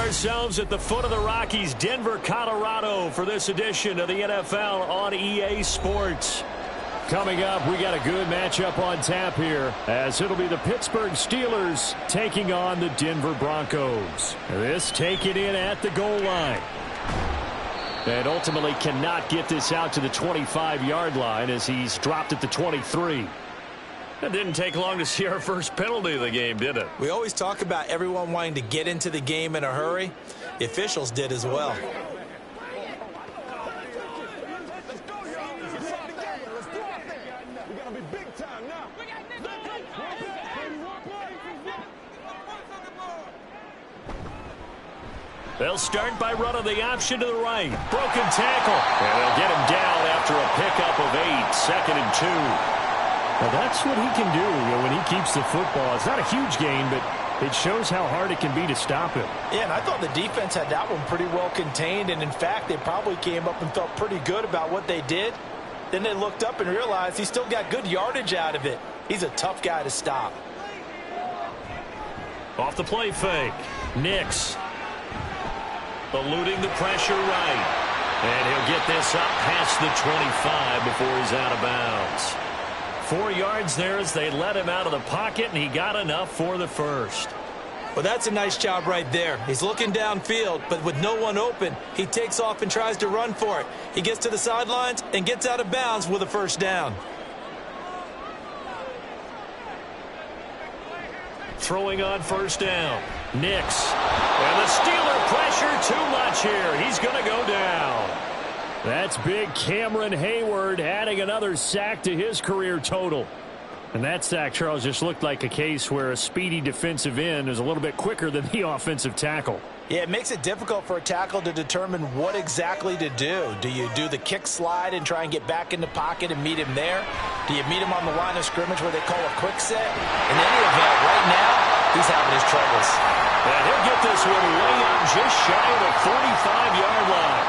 ourselves at the foot of the Rockies, Denver, Colorado, for this edition of the NFL on EA Sports. Coming up, we got a good matchup on tap here, as it'll be the Pittsburgh Steelers taking on the Denver Broncos. This taken in at the goal line. And ultimately cannot get this out to the 25-yard line as he's dropped at the 23. It didn't take long to see our first penalty of the game, did it? We always talk about everyone wanting to get into the game in a hurry. The officials did as well. They'll start by running the option to the right. Broken tackle. And they'll get him down after a pickup of 8, 2nd and 2. Well, that's what he can do when he keeps the football. It's not a huge gain, but it shows how hard it can be to stop him. Yeah, and I thought the defense had that one pretty well contained. And, in fact, they probably came up and felt pretty good about what they did. Then they looked up and realized he still got good yardage out of it. He's a tough guy to stop. Off the play fake. Nix. Eluding the pressure right. And he'll get this up past the 25 before he's out of bounds. 4 yards there as they let him out of the pocket, and he got enough for the first. Well, that's a nice job right there. He's looking downfield, but with no one open, he takes off and tries to run for it. He gets to the sidelines and gets out of bounds with a first down. Throwing on first down. Nix. And the Steeler pressure too much here. He's going to go down. That's big Cameron Hayward adding another sack to his career total. And that sack, Charles, just looked like a case where a speedy defensive end is a little bit quicker than the offensive tackle. Yeah, it makes it difficult for a tackle to determine what exactly to do. Do you do the kick slide and try and get back in the pocket and meet him there? Do you meet him on the line of scrimmage where they call a quick set? In any event, right now, he's having his troubles. And he'll get this one way up just shy of the 45-yard line.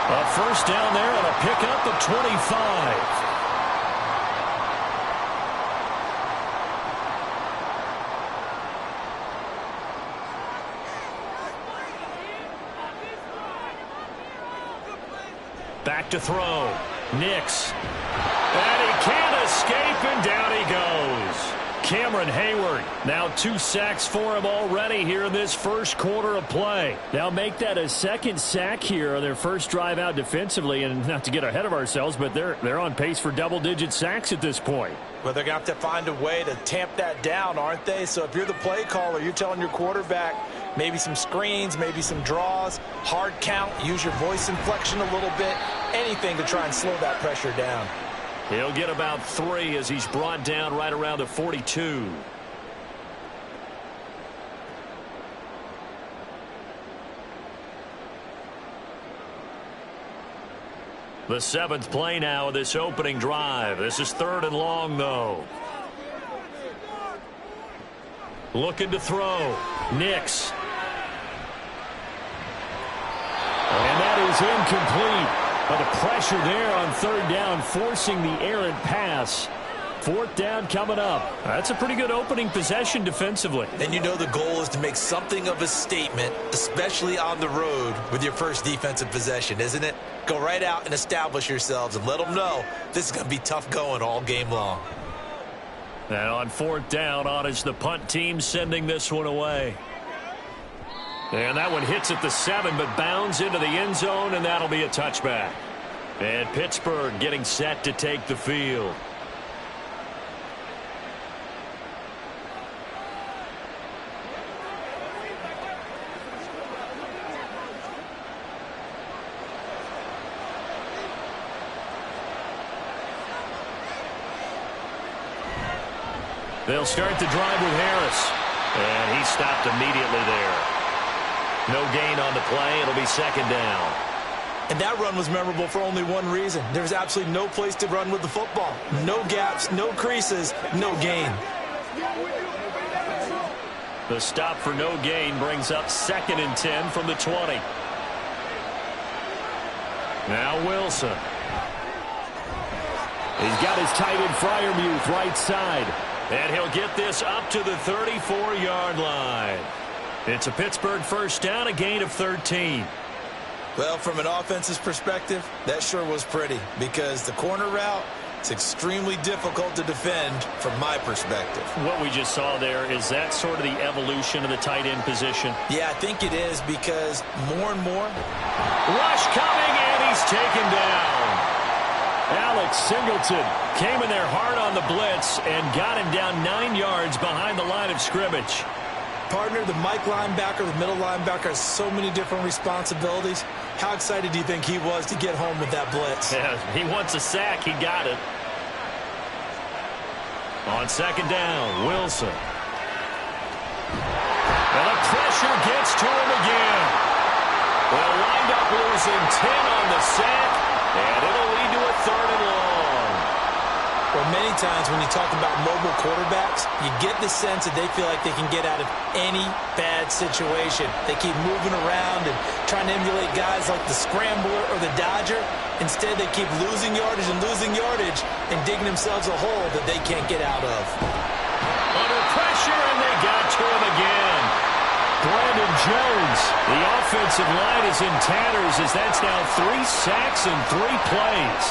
A first down there on a pickup of 25. Back to throw. Nix. And he can't escape, and down he goes. Cameron Hayward, now 2 sacks for him already here in this first quarter of play. Now make that a second sack here on their first drive out defensively, and not to get ahead of ourselves, but they're on pace for double-digit sacks at this point. Well, they're going to have to find a way to tamp that down, aren't they? So if you're the play caller, you're telling your quarterback maybe some screens, maybe some draws, hard count, use your voice inflection a little bit, anything to try and slow that pressure down. He'll get about 3 as he's brought down right around the 42. The 7th play now of this opening drive. This is 3rd and long, though. Looking to throw. Nix. And that is incomplete. But the pressure there on 3rd down, forcing the errant pass. 4th down coming up. That's a pretty good opening possession defensively. And you know the goal is to make something of a statement, especially on the road with your first defensive possession, isn't it? Go right out and establish yourselves and let them know this is going to be tough going all game long. And on 4th down, on is the punt team sending this one away. And that one hits at the 7, but bounds into the end zone, and that'll be a touchback. And Pittsburgh getting set to take the field. They'll start the drive with Harris. And he stopped immediately there. No gain on the play. It'll be 2nd down. And that run was memorable for only one reason. There's absolutely no place to run with the football. No gaps, no creases, no gain. The stop for no gain brings up 2nd and 10 from the 20. Now Wilson. He's got his tight end Freiermuth right side. And he'll get this up to the 34-yard line. It's a Pittsburgh first down, a gain of 13. Well, from an offense's perspective, that sure was pretty because the corner route is extremely difficult to defend from my perspective. What we just saw there, is that sort of the evolution of the tight end position? Yeah, I think it is because more and more. Rush coming, and he's taken down. Alex Singleton came in there hard on the blitz and got him down 9 yards behind the line of scrimmage. Partner, the Mike linebacker, the middle linebacker has so many different responsibilities. How excited do you think he was to get home with that blitz? Yeah, he wants a sack. He got it. On second down, Wilson. And the pressure gets to him again. Well, wind up losing 10 on the sack, and it'll lead to a 3rd and long. Well, many times when you talk about mobile quarterbacks, you get the sense that they feel like they can get out of any bad situation. They keep moving around and trying to emulate guys like the scrambler or the dodger. Instead, they keep losing yardage and digging themselves a hole that they can't get out of. Under pressure, and they got to him again. Brandon Jones, the offensive line is in tatters as that's now 3 sacks in 3 plays.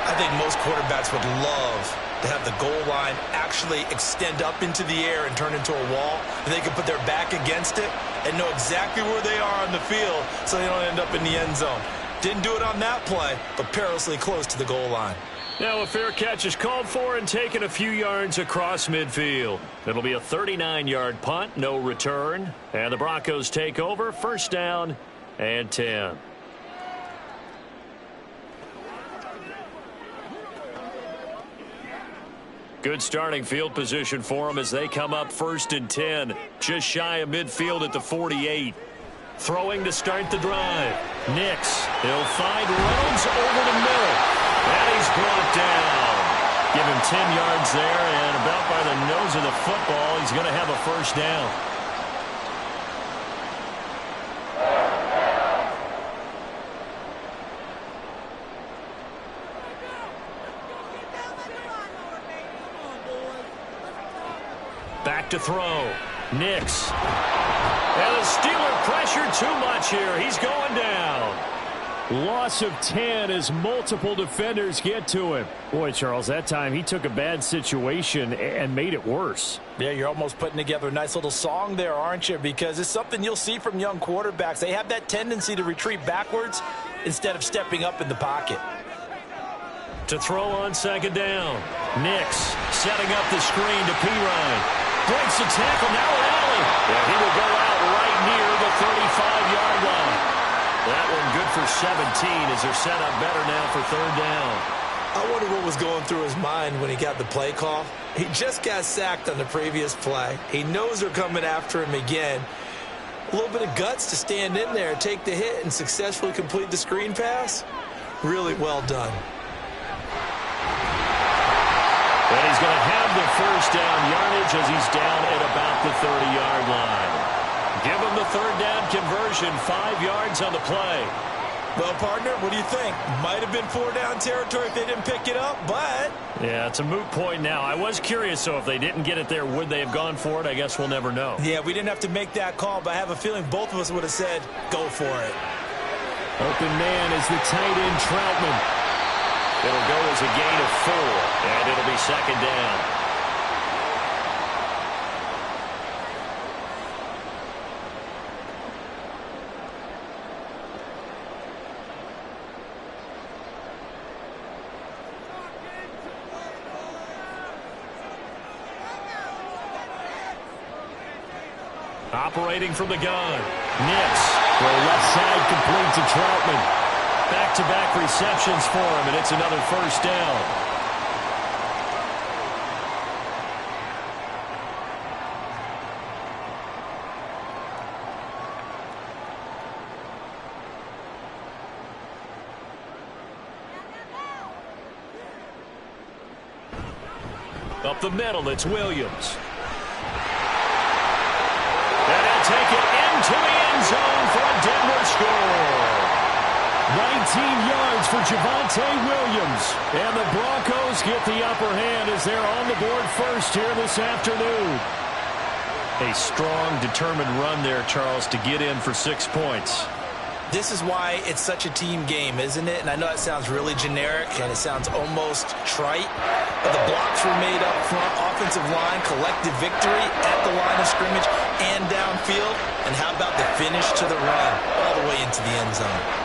I think most quarterbacks would love to have the goal line actually extend up into the air and turn into a wall, and they can put their back against it and know exactly where they are on the field so they don't end up in the end zone. Didn't do it on that play, but perilously close to the goal line. Now a fair catch is called for and taken a few yards across midfield. It'll be a 39-yard punt, no return, and the Broncos take over, first down and 10. Good starting field position for them as they come up 1st and 10. Just shy of midfield at the 48. Throwing to start the drive. Nix. He'll find Reynolds over the middle. And he's brought down. Give him 10 yards there, and about by the nose of the football, he's going to have a first down. Back to throw. Nix. And the Steeler pressure too much here. He's going down. Loss of 10 as multiple defenders get to him. Boy, Charles, that time he took a bad situation and made it worse. Yeah, you're almost putting together a nice little song there, aren't you? Because it's something you'll see from young quarterbacks. They have that tendency to retreat backwards instead of stepping up in the pocket. To throw on second down. Nix setting up the screen to Pirine. Breaks the tackle, now an alley. And he will go out right near the 35-yard line. That one good for 17 as they're set up better now for 3rd down. I wonder what was going through his mind when he got the play call. He just got sacked on the previous play. He knows they're coming after him again. A little bit of guts to stand in there, take the hit, and successfully complete the screen pass. Really well done. And he's going to have the first down yardage as he's down at about the 30-yard line. Give him the 3rd down conversion, 5 yards on the play. Well, partner, what do you think? Might have been 4-down territory if they didn't pick it up, but... Yeah, it's a moot point now. I was curious, so if they didn't get it there, would they have gone for it? I guess we'll never know. Yeah, we didn't have to make that call, but I have a feeling both of us would have said, go for it. Open man is the tight end, Troutman. It'll go as a gain of 4, and it'll be 2nd down. Operating from the gun. Nix. The left side complete to Troutman. Back-to-back receptions for him, and it's another first down. Up the middle, it's Williams. And he'll take it into the end zone for a Denver score. 19 yards for Javonte Williams. And the Broncos get the upper hand as they're on the board first here this afternoon. A strong, determined run there, Charles, to get in for 6 points. This is why it's such a team game, isn't it? And I know it sounds really generic and it sounds almost trite, but the blocks were made up front, offensive line, collective victory at the line of scrimmage and downfield. And how about the finish to the run all the way into the end zone?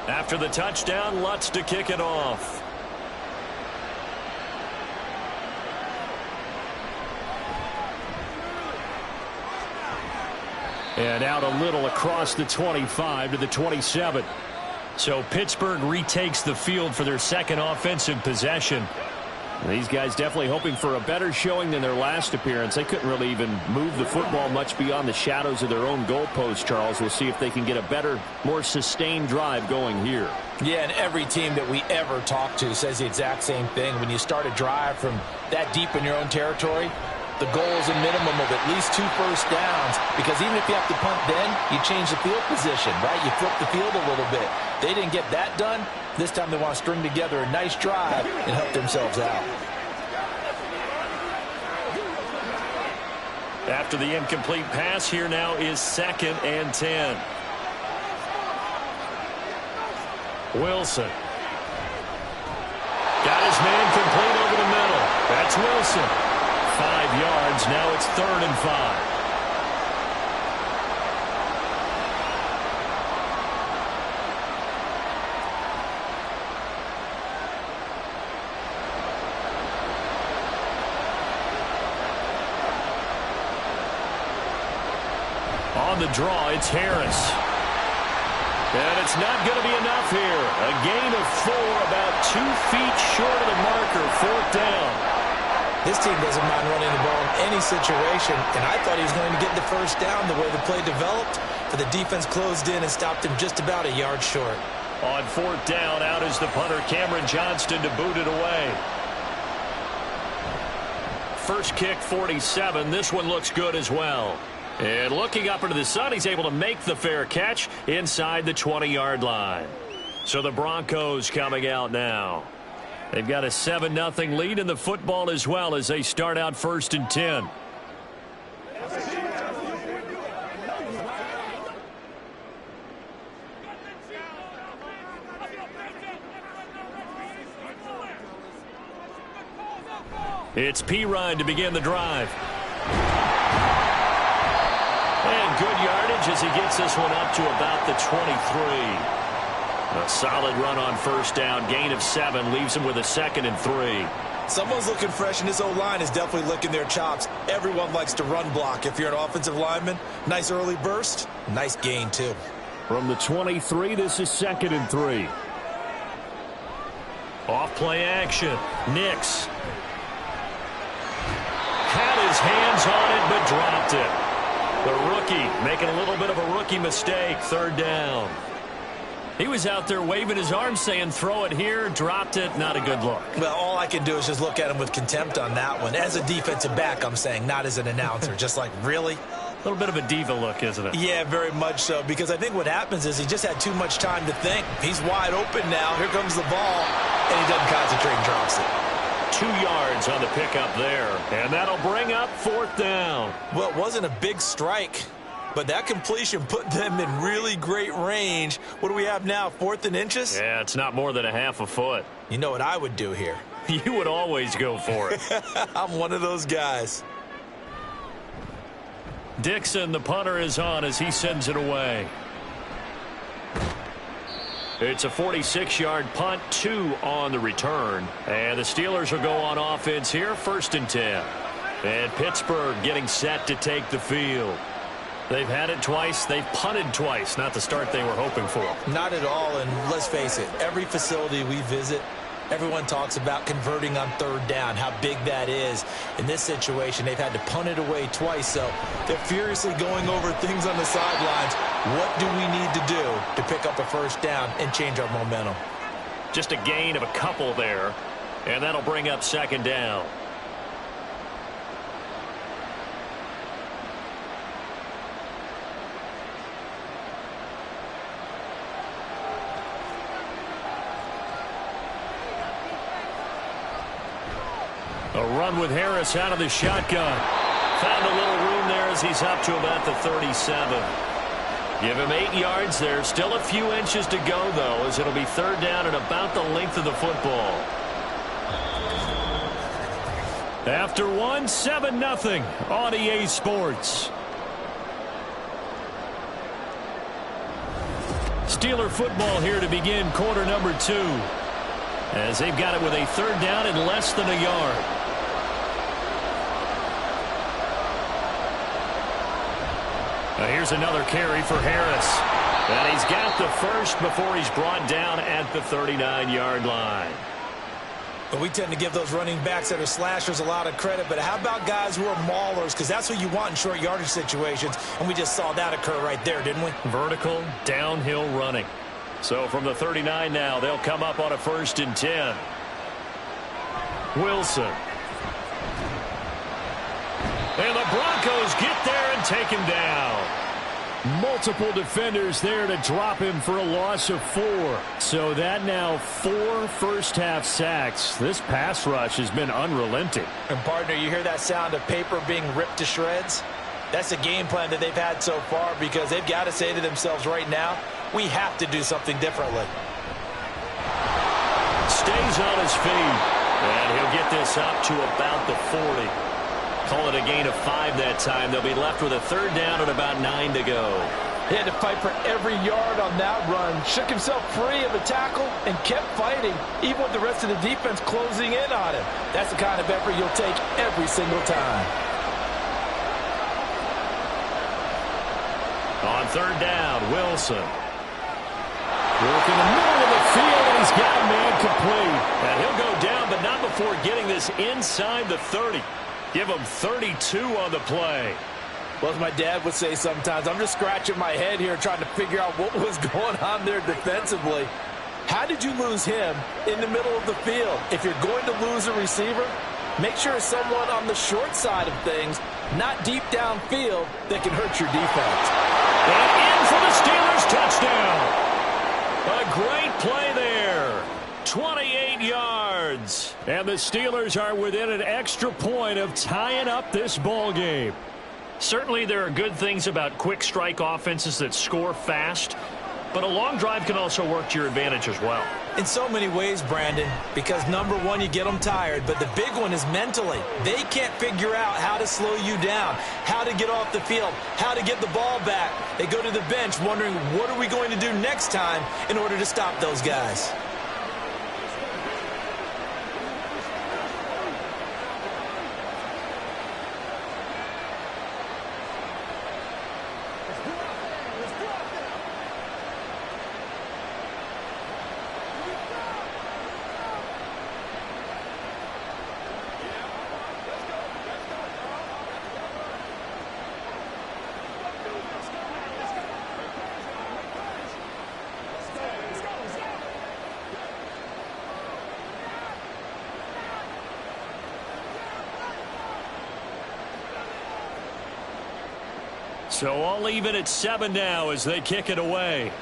After the touchdown, Lutz to kick it off. And out a little across the 25 to the 27. So Pittsburgh retakes the field for their second offensive possession. These guys definitely hoping for a better showing than their last appearance. They couldn't really even move the football much beyond the shadows of their own goalpost, Charles. We'll see if they can get a better, more sustained drive going here. Yeah, and every team that we ever talk to says the exact same thing. When you start a drive from that deep in your own territory, the goal is a minimum of at least 2 first downs, because even if you have to punt then, you change the field position, right? You flip the field a little bit. They didn't get that done. This time they want to string together a nice drive and help themselves out. After the incomplete pass, here now is 2nd and 10. Wilson. Got his man complete over the middle. That's Wilson. 5 yards. Now it's 3rd and 5. On the draw, it's Harris. And it's not going to be enough here. A gain of 4, about 2 feet short of the marker, 4th down. This team doesn't mind running the ball in any situation, and I thought he was going to get the first down the way the play developed, but the defense closed in and stopped him just about a yard short. On 4th down, out is the punter, Cameron Johnston, to boot it away. First kick, 47. This one looks good as well. And looking up into the sun, he's able to make the fair catch inside the 20-yard line. So the Broncos coming out now. They've got a 7-0 lead in the football as well as they start out 1st and 10. It's Pirine to begin the drive. And good yardage as he gets this one up to about the 23. A solid run on 1st down. Gain of 7 leaves him with a 2nd and 3. Someone's looking fresh, and this O-line is definitely licking their chops. Everyone likes to run block. If you're an offensive lineman, nice early burst, nice gain too. From the 23, this is 2nd and 3. Off play action. Nix had his hands on it but dropped it. The rookie making a little bit of a rookie mistake. 3rd down. He was out there waving his arms saying throw it here, dropped it, not a good look. Well, all I can do is just look at him with contempt on that one. As a defensive back, I'm saying, not as an announcer. Just like, really? A little bit of a diva look, isn't it? Yeah, very much so, because I think what happens is he just had too much time to think. He's wide open now. Here comes the ball, and he doesn't concentrate and drops it. 2 yards on the pickup there, and that'll bring up 4th down. Well, it wasn't a big strike, but that completion put them in really great range. What do we have now, 4th and inches? Yeah, it's not more than a half a foot. You know what I would do here? You would always go for it. I'm one of those guys. Dixon, the punter, is on as he sends it away. It's a 46-yard punt, 2 on the return. And the Steelers will go on offense here, 1st and 10. And Pittsburgh getting set to take the field. They've had it twice. They've punted twice. Not the start they were hoping for. Not at all, and let's face it, every facility we visit, everyone talks about converting on third down, how big that is. In this situation, they've had to punt it away twice, so they're furiously going over things on the sidelines. What do we need to do to pick up a first down and change our momentum? Just a gain of a couple there, and that'll bring up second down. A run with Harris out of the shotgun. Found a little room there as he's up to about the 37. Give him 8 yards there. Still a few inches to go, though, as it'll be third down and about the length of the football. After one, 7-0 on EA Sports. Steeler football here to begin quarter number 2. As they've got it with a third down and less than a yard. Here's another carry for Harris. And he's got the first before he's brought down at the 39-yard line. But we tend to give those running backs that are slashers a lot of credit. But how about guys who are maulers? Because that's what you want in short yardage situations. And we just saw that occur right there, didn't we? Vertical, downhill running. So from the 39 now, they'll come up on a 1st and 10. Wilson. And the Broncos get there and take him down. Multiple defenders there to drop him for a loss of 4. So that now 4 first-half sacks. This pass rush has been unrelenting. And, partner, you hear that sound of paper being ripped to shreds? That's a game plan that they've had so far because they've got to say to themselves right now, we have to do something differently. Stays on his feet. And he'll get this up to about the 40. Call it a gain of 5 that time. They'll be left with a third down and about 9 to go. He had to fight for every yard on that run. Shook himself free of a tackle and kept fighting, even with the rest of the defense closing in on him. That's the kind of effort you'll take every single time. On third down, Wilson. Working the middle of the field, and he's got a man complete. And he'll go down, but not before getting this inside the 30. Give him 32 on the play. Well, as my dad would say sometimes, I'm just scratching my head here trying to figure out what was going on there defensively. How did you lose him in the middle of the field? If you're going to lose a receiver, make sure it's someone on the short side of things, not deep downfield, that can hurt your defense. And in for the Steelers touchdown. A great play there. 28 yards. And the Steelers are within an extra point of tying up this ball game. Certainly there are good things about quick strike offenses that score fast, but a long drive can also work to your advantage as well. In so many ways, Brandon, because number one, you get them tired, but the big one is mentally. They can't figure out how to slow you down, how to get off the field, how to get the ball back. They go to the bench wondering, what are we going to do next time in order to stop those guys? So all even at 7 now as they kick it away.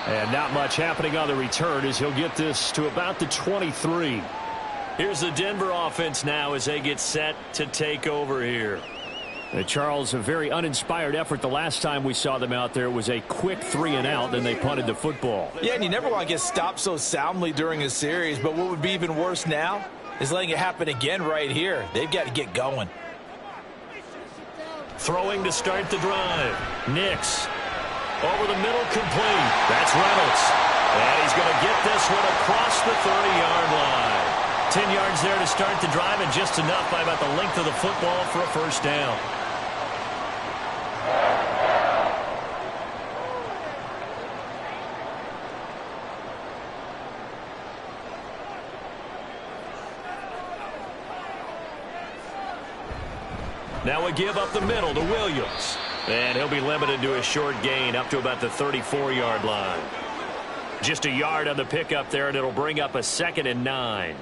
And not much happening on the return as he'll get this to about the 23. Here's the Denver offense now as they get set to take over here. Charles, a very uninspired effort. The last time we saw them out there was a quick 3-and-out, then they punted the football. Yeah, and you never want to get stopped so soundly during a series, but what would be even worse now is letting it happen again right here. They've got to get going. Throwing to start the drive. Nix. Over the middle, complete. That's Reynolds. And he's going to get this one across the 30-yard line. 10 yards there to start the drive, and just enough by about the length of the football for a first down. Now a give up the middle to Williams. And he'll be limited to a short gain up to about the 34-yard line. Just a yard on the pickup there, and it'll bring up a 2nd and 9.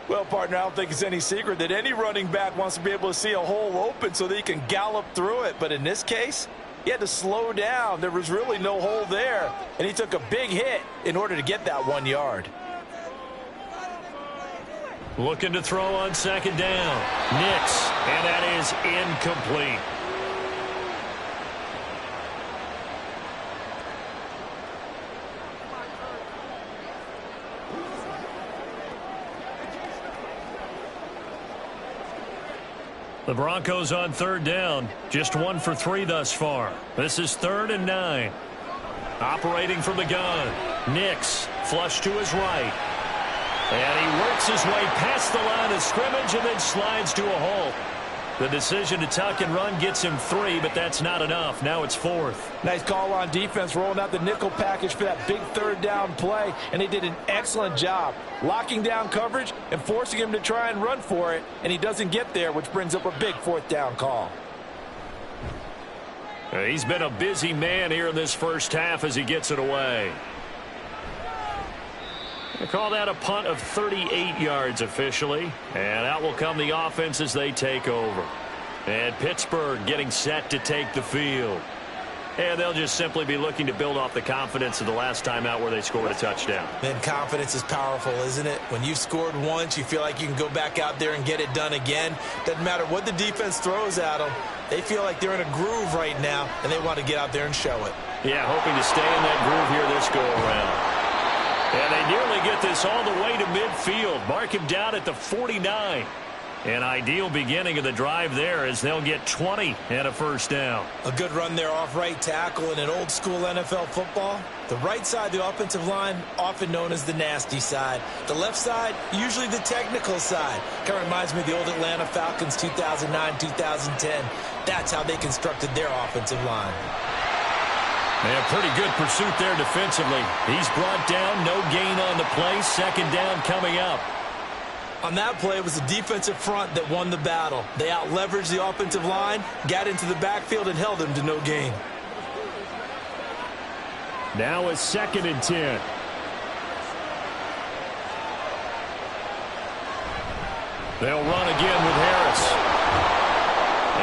Well, partner, I don't think it's any secret that any running back wants to be able to see a hole open so that he can gallop through it. But in this case, he had to slow down. There was really no hole there, and he took a big hit in order to get that 1 yard. Looking to throw on 2nd down. Nix, and that is incomplete. The Broncos on 3rd down. Just 1 for 3 thus far. This is 3rd and 9. Operating from the gun. Nix, flush to his right. And he works his way past the line of scrimmage and then slides to a halt. The decision to tuck and run gets him 3, but that's not enough. Now it's 4th. Nice call on defense, rolling out the nickel package for that big 3rd down play, and they did an excellent job locking down coverage and forcing him to try and run for it, and he doesn't get there, which brings up a big 4th down call. He's been a busy man here in this first half as he gets it away. They call that a punt of 38 yards officially. And out will come the offense as they take over. And Pittsburgh getting set to take the field. And they'll just simply be looking to build off the confidence of the last time out where they scored a touchdown. And confidence is powerful, isn't it? When you've scored once, you feel like you can go back out there and get it done again. Doesn't matter what the defense throws at them. They feel like they're in a groove right now, and they want to get out there and show it. Yeah, hoping to stay in that groove here this go-around. And they nearly get this all the way to midfield. Mark him down at the 49. An ideal beginning of the drive there as they'll get 20 and a first down. A good run there off right tackle in an old-school NFL football. The right side, the offensive line, often known as the nasty side. The left side, usually the technical side. Kind of reminds me of the old Atlanta Falcons 2009-2010. That's how they constructed their offensive line. And pretty good pursuit there defensively. He's brought down, no gain on the play. 2nd down coming up. On that play, it was the defensive front that won the battle. They out-leveraged the offensive line, got into the backfield, and held him to no gain. Now a 2nd and 10. They'll run again with Harris.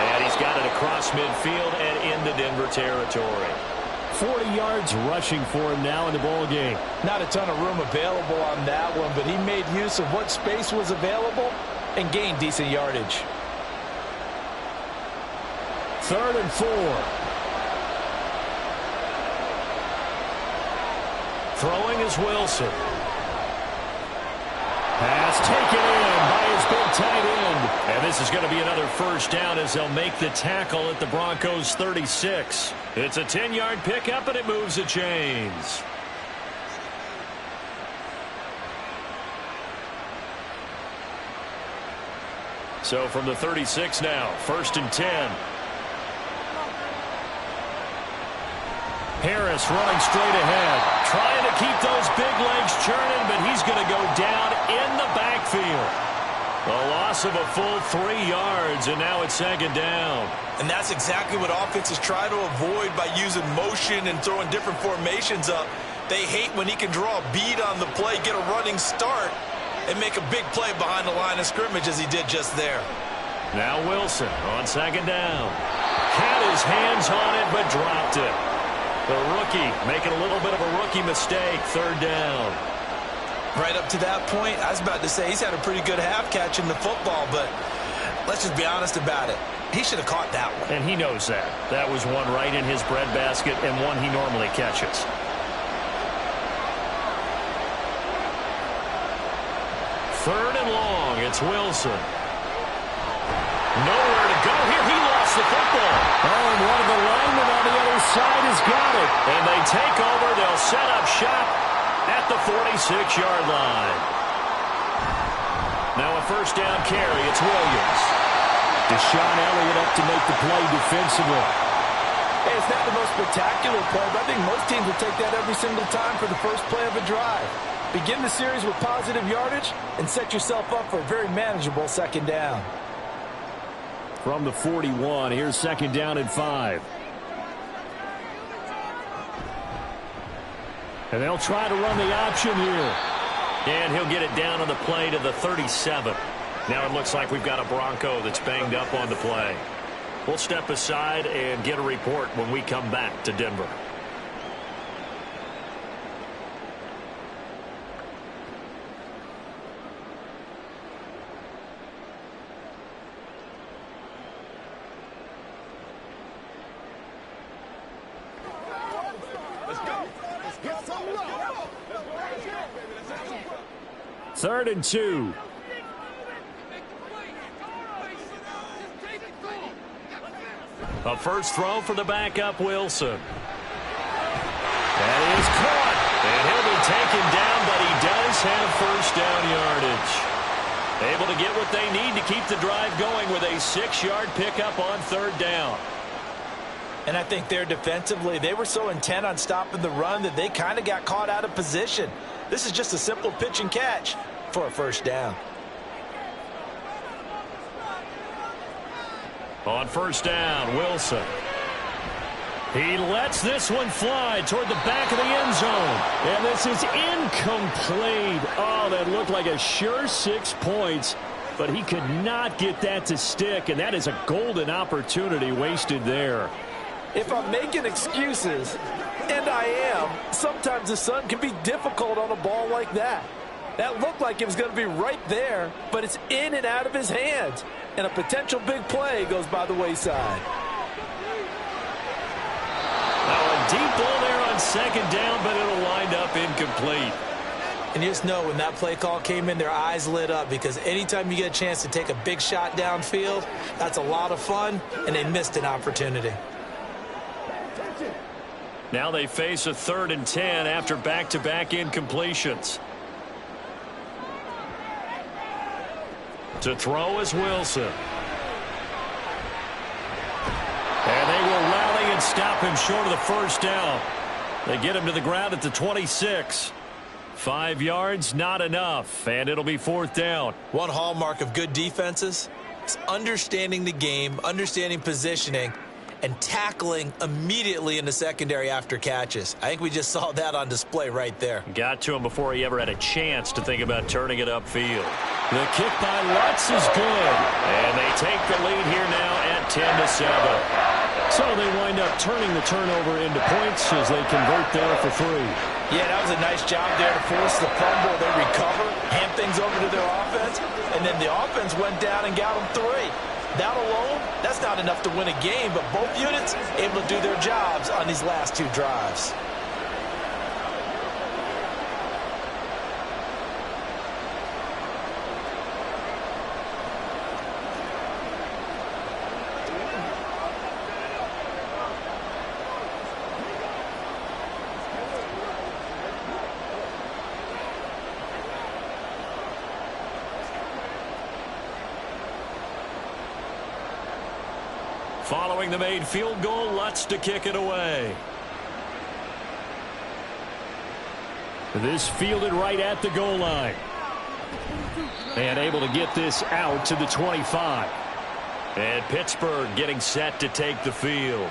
And he's got it across midfield and into Denver territory. 40 yards rushing for him now in the ball game. Not a ton of room available on that one, but he made use of what space was available and gained decent yardage. 3rd and 4. Throwing is Wilson. Pass taken in by his big tight end. And this is going to be another first down as they'll make the tackle at the Broncos 36. It's a 10-yard pickup, and it moves the chains. So from the 36 now, 1st and 10. Harris running straight ahead, trying to keep those big legs churning, but he's going to go down in the backfield. A loss of a full 3 yards, and now it's 2nd down. And that's exactly what offenses try to avoid by using motion and throwing different formations up. They hate when he can draw a bead on the play, get a running start, and make a big play behind the line of scrimmage as he did just there. Now Wilson on 2nd down. Had his hands on it, but dropped it. The rookie making a little bit of a rookie mistake, 3rd down. Right up to that point, I was about to say he's had a pretty good half catching the football, but let's just be honest about it. He should have caught that one. And he knows that. That was one right in his breadbasket and one he normally catches. 3rd and long, it's Wilson. Nowhere to go here. He lost the football. Oh, and one of the linemen on the other side has got it. And they take over. They'll set up shop at the 46-yard line. Now a first down carry. It's Williams. Deshaun Elliott up to make the play defensively. Hey, it's not the most spectacular play, but I think most teams will take that every single time for the first play of a drive. Begin the series with positive yardage and set yourself up for a very manageable second down. From the 41, here's second down and 5. And they'll try to run the option here. And he'll get it down on the play to the 37. Now it looks like we've got a Bronco that's banged up on the play. We'll step aside and get a report when we come back to Denver. Third and 2. A first throw for the backup, Wilson. That is caught. And he'll be taken down, but he does have first down yardage. Able to get what they need to keep the drive going with a 6-yard pickup on third down. And I think there defensively, they were so intent on stopping the run that they kind of got caught out of position. This is just a simple pitch and catch for a first down. On first down, Wilson. He lets this one fly toward the back of the end zone. And this is incomplete. Oh, that looked like a sure 6 points. But he could not get that to stick. And that is a golden opportunity wasted there. If I'm making excuses, and I am, sometimes the sun can be difficult on a ball like that. That looked like it was going to be right there, but it's in and out of his hands. And a potential big play goes by the wayside. Now a deep ball there on second down, but it'll wind up incomplete. And you just know when that play call came in, their eyes lit up, because anytime you get a chance to take a big shot downfield, that's a lot of fun, and they missed an opportunity. Now they face a 3rd and 10 after back-to-back incompletions. To throw is Wilson. And they will rally and stop him short of the first down. They get him to the ground at the 26. 5 yards, not enough, and it'll be 4th down. One hallmark of good defenses is understanding the game, understanding positioning, and tackling immediately in the secondary after catches. I think we just saw that on display right there. Got to him before he ever had a chance to think about turning it upfield. The kick by Lutz is good. And they take the lead here now at 10-7. So they wind up turning the turnover into points as they convert there for 3. Yeah, that was a nice job there to force the fumble. They recover, hand things over to their offense, and then the offense went down and got them 3. That alone, that's not enough to win a game, but both units able to do their jobs on these last 2 drives. Following the made field goal, Lutz to kick it away. This fielded right at the goal line. And able to get this out to the 25. And Pittsburgh getting set to take the field.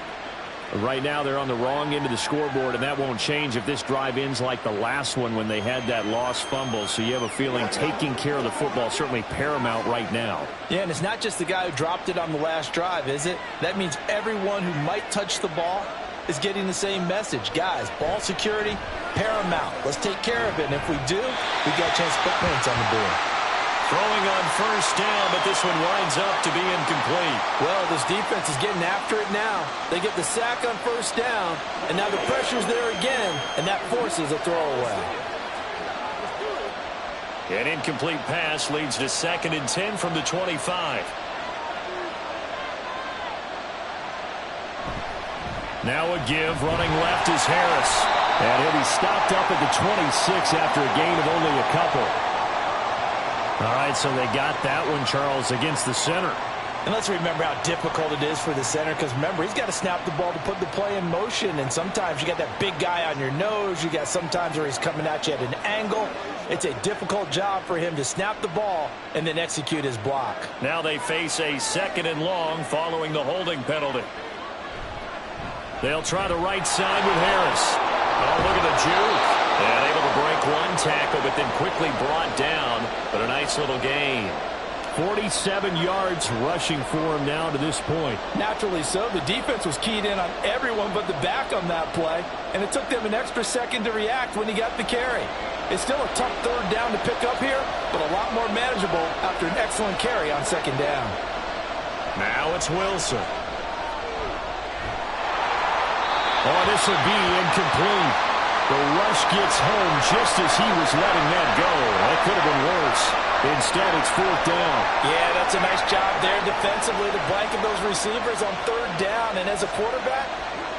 Right now they're on the wrong end of the scoreboard, and that won't change if this drive ends like the last one when they had that lost fumble. So you have a feeling taking care of the football is certainly paramount right now. Yeah, and it's not just the guy who dropped it on the last drive, is it? That means everyone who might touch the ball is getting the same message. Guys, ball security, paramount. Let's take care of it, and if we do, we got a chance to put points on the board. Throwing on first down, but this one winds up to be incomplete. Well, this defense is getting after it now. They get the sack on first down, and now the pressure's there again, and that forces a throwaway. An incomplete pass leads to 2nd and 10 from the 25. Now a give, running left is Harris. And he'll be stopped up at the 26 after a gain of only a couple. All right, so they got that one, Charles, against the center. And let's remember how difficult it is for the center, because remember, he's got to snap the ball to put the play in motion, and sometimes you got that big guy on your nose. You got sometimes where he's coming at you at an angle. It's a difficult job for him to snap the ball and then execute his block. Now they face a 2nd and long following the holding penalty. They'll try the right side with Harris. Oh, look at the juke. And able to break one tackle, but then quickly brought down. But a nice little gain. 47 yards rushing for him now to this point. Naturally so. The defense was keyed in on everyone but the back on that play, and it took them an extra second to react when he got the carry. It's still a tough 3rd down to pick up here, but a lot more manageable after an excellent carry on 2nd down. Now it's Wilson. Oh, this will be incomplete. The rush gets home just as he was letting that go. That could have been worse. Instead, it's 4th down. Yeah, that's a nice job there defensively to blanket those receivers on 3rd down. And as a quarterback,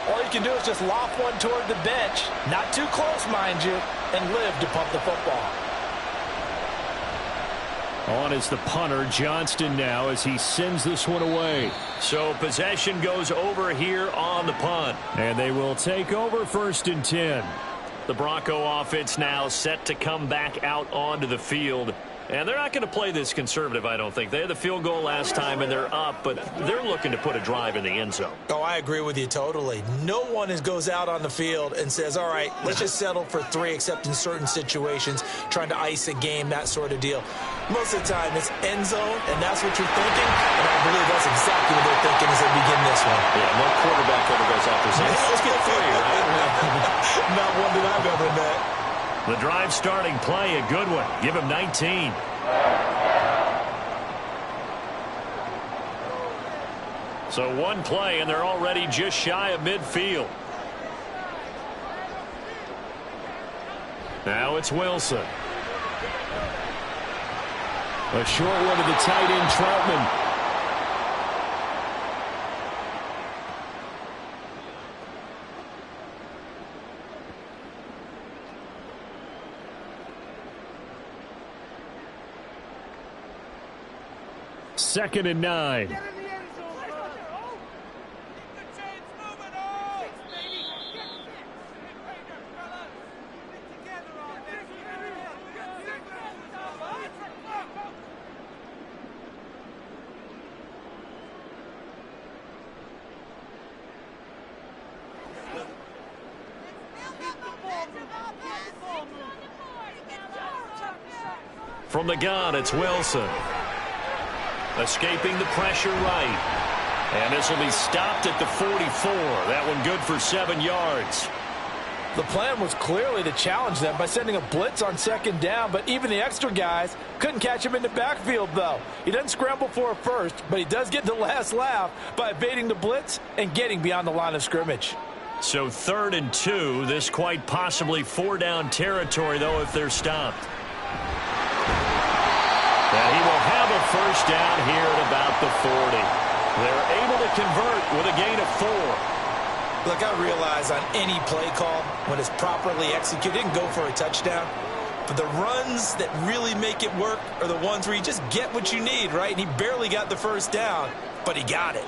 all you can do is just loft one toward the bench. Not too close, mind you, and live to pump the football. On is the punter, Johnston, now as he sends this one away. So possession goes over here on the punt. And they will take over 1st and 10. The Bronco offense now set to come back out onto the field. And they're not going to play this conservative, I don't think. They had the field goal last time, and they're up, but they're looking to put a drive in the end zone. Oh, I agree with you totally. No one goes out on the field and says, all right, let's just settle for 3, except in certain situations, trying to ice a game, that sort of deal. Most of the time, it's end zone, and that's what you're thinking, and I believe that's exactly what they're thinking as they begin this one. Yeah, no quarterback ever goes out there saying, let's get 3, right? Not one that I've ever met. The drive starting play, a good one. Give him 19. So one play, and they're already just shy of midfield. Now it's Wilson. A short one to the tight end, Troutman. Second and 9. From the gun, it's Wilson. Escaping the pressure right. And this will be stopped at the 44. That one good for 7 yards. The plan was clearly to challenge them by sending a blitz on 2nd down, but even the extra guys couldn't catch him in the backfield, though. He doesn't scramble for a first, but he does get the last laugh by evading the blitz and getting beyond the line of scrimmage. So 3rd and 2, this quite possibly 4-down territory, though, if they're stopped. And he will have a 1st down here at about the 40. They're able to convert with a gain of 4. Look, I realize on any play call, when it's properly executed, it can go for a touchdown. But the runs that really make it work are the ones where you just get what you need, right? And he barely got the 1st down, but he got it.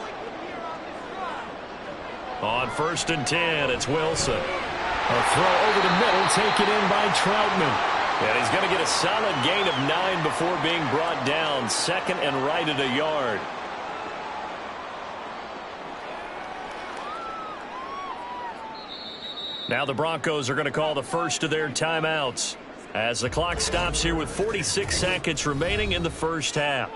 On 1st and 10, it's Wilson. A throw over the middle, taken in by Troutman. And he's going to get a solid gain of 9 before being brought down. 2nd and right at a yard. Now the Broncos are going to call the first of their timeouts as the clock stops here with 46 seconds remaining in the first half.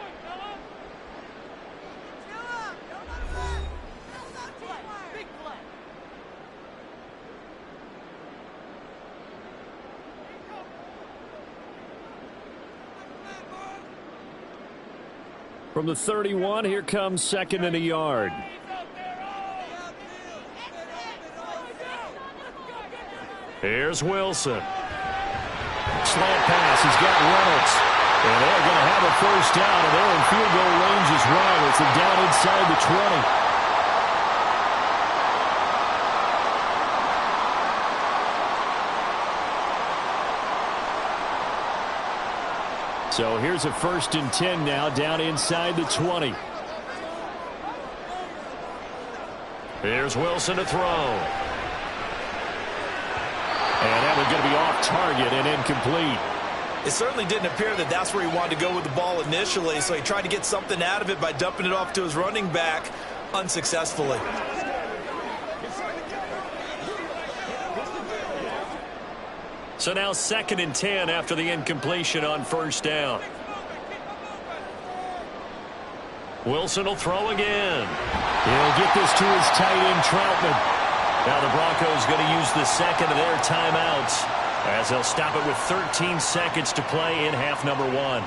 From the 31, here comes 2nd and a yard. Here's Wilson. Slant pass. He's got Reynolds. And they're going to have a 1st down, and they're in field goal range as well. It's a down inside the 20. So here's a 1st and 10 now, down inside the 20. Here's Wilson to throw. And that was going to be off target and incomplete. It certainly didn't appear that that's where he wanted to go with the ball initially, so he tried to get something out of it by dumping it off to his running back unsuccessfully. So now 2nd and 10 after the incompletion on 1st down. Wilson will throw again. He'll get this to his tight end, Troutman. Now the Broncos going to use the 2nd of their timeouts as they'll stop it with 13 seconds to play in half number 1.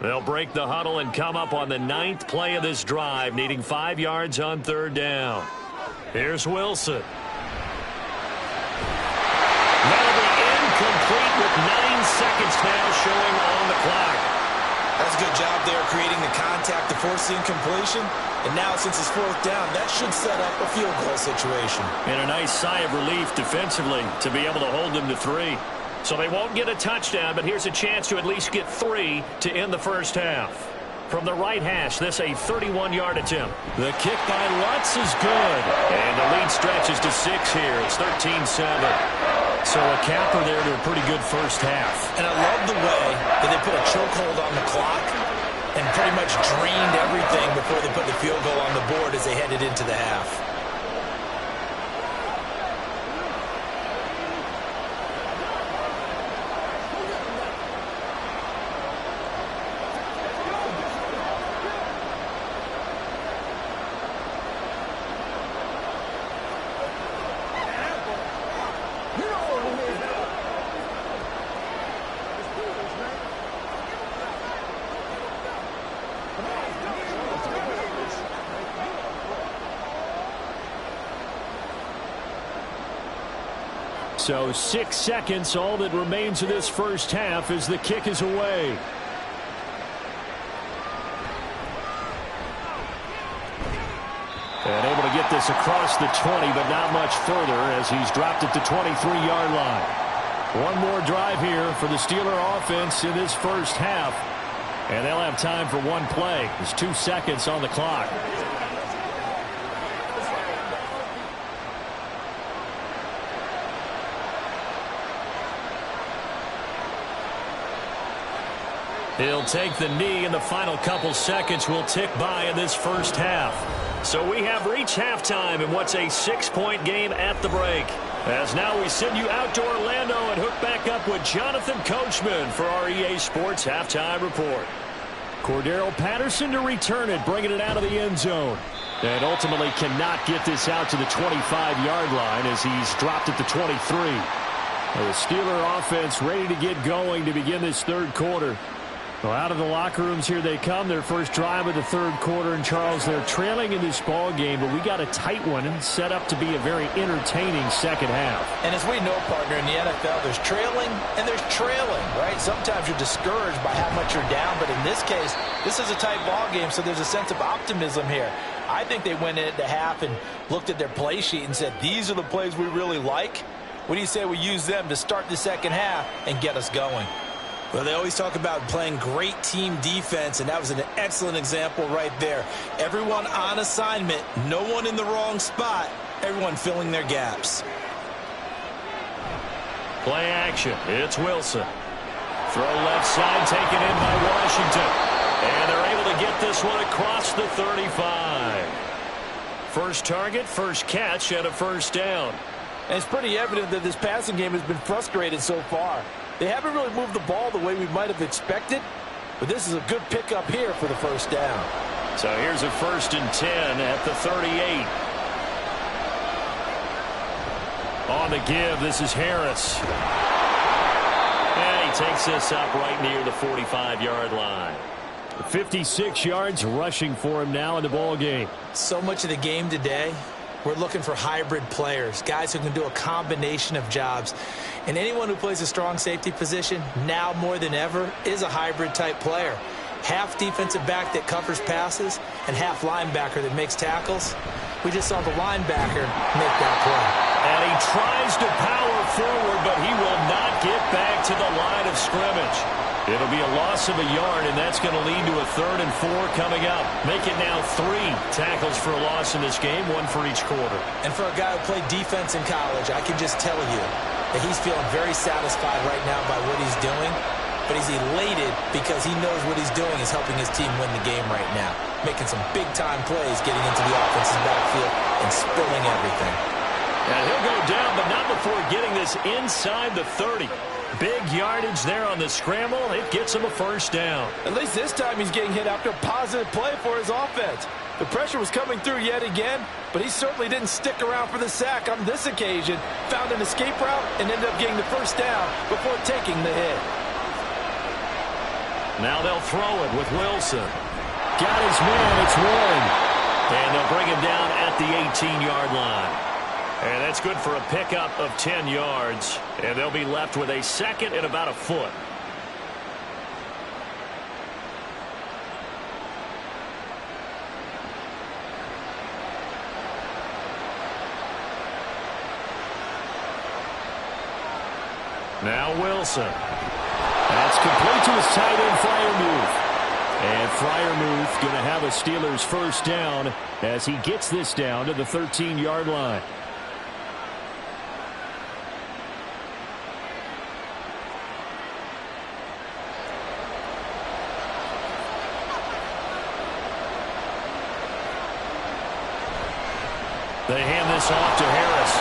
They'll break the huddle and come up on the 9th play of this drive, needing 5 yards on 3rd down. Here's Wilson. That'll be incomplete with 9 seconds now showing on the clock. That's a good job there creating the contact to force the incompletion. And now since it's 4th down, that should set up a field goal situation. And a nice sigh of relief defensively to be able to hold them to 3. So they won't get a touchdown, but here's a chance to at least get 3 to end the 1st half. From the right hash, this a 31-yard attempt. The kick by Lutz is good. And the lead stretches to 6 here. It's 13-7. So a capper there to a pretty good 1st half. And I love the way that they put a chokehold on the clock and pretty much drained everything before they put the field goal on the board as they headed into the half. So 6 seconds, all that remains of this 1st half as the kick is away. And able to get this across the 20, but not much further as he's dropped it to 23-yard line. One more drive here for the Steeler offense in this 1st half. And they'll have time for one play. There's 2 seconds on the clock. He'll take the knee, and the final couple seconds will tick by in this 1st half. So we have reached halftime in what's a 6-point game at the break. As now we send you out to Orlando and hook back up with Jonathan Coachman for our EA Sports Halftime Report. Cordero Patterson to return it, bringing it out of the end zone. And ultimately cannot get this out to the 25-yard line as he's dropped it to 23. The Steeler offense ready to get going to begin this 3rd quarter. Well, out of the locker rooms here they come, their first drive of the 3rd quarter. And Charles, they're trailing in this ball game, but we got a tight one and set up to be a very entertaining 2nd half. And as we know, partner, in the NFL, there's trailing and there's trailing, right? Sometimes you're discouraged by how much you're down, but in this case, this is a tight ball game, so there's a sense of optimism here. I think they went into half and looked at their play sheet and said, these are the plays we really like. What do you say we use them to start the 2nd half and get us going? Well, they always talk about playing great team defense, and that was an excellent example right there. Everyone on assignment, no one in the wrong spot, everyone filling their gaps. Play action. It's Wilson. Throw left side taken in by Washington. And they're able to get this one across the 35. First target, first catch, and a 1st down. And it's pretty evident that this passing game has been frustrated so far. They haven't really moved the ball the way we might have expected, but this is a good pickup here for the 1st down. So here's a 1st and 10 at the 38. On the give, this is Harris. And he takes this up right near the 45-yard line. 56 yards rushing for him now in the ball game. So much of the game today, we're looking for hybrid players, guys who can do a combination of jobs. And anyone who plays a strong safety position, now more than ever, is a hybrid type player. half defensive back that covers passes and half linebacker that makes tackles. We just saw the linebacker make that play. And he tries to power forward, but he will not get back to the line of scrimmage. It'll be a loss of a yard, and that's going to lead to a 3rd and 4 coming up. Make it now 3 tackles for a loss in this game, 1 for each quarter. And for a guy who played defense in college, I can just tell you that he's feeling very satisfied right now by what he's doing. But he's elated because he knows what he's doing is helping his team win the game right now. Making some big-time plays, getting into the offensive backfield, and spilling everything. And he'll go down, but not before getting this inside the 30. Big yardage there on the scramble. It gets him a 1st down. At least this time he's getting hit after a positive play for his offense. The pressure was coming through yet again, but he certainly didn't stick around for the sack on this occasion. Found an escape route and ended up getting the 1st down before taking the hit. Now they'll throw it with Wilson. Got his man. It's Warren. And they'll bring him down at the 18-yard line. And that's good for a pickup of 10 yards. And they'll be left with a 2nd and about a foot. Now Wilson. That's complete to his tight end, Freiermuth. And Freiermuth going to have a Steelers 1st down as he gets this down to the 13-yard line. They hand this off to Harris.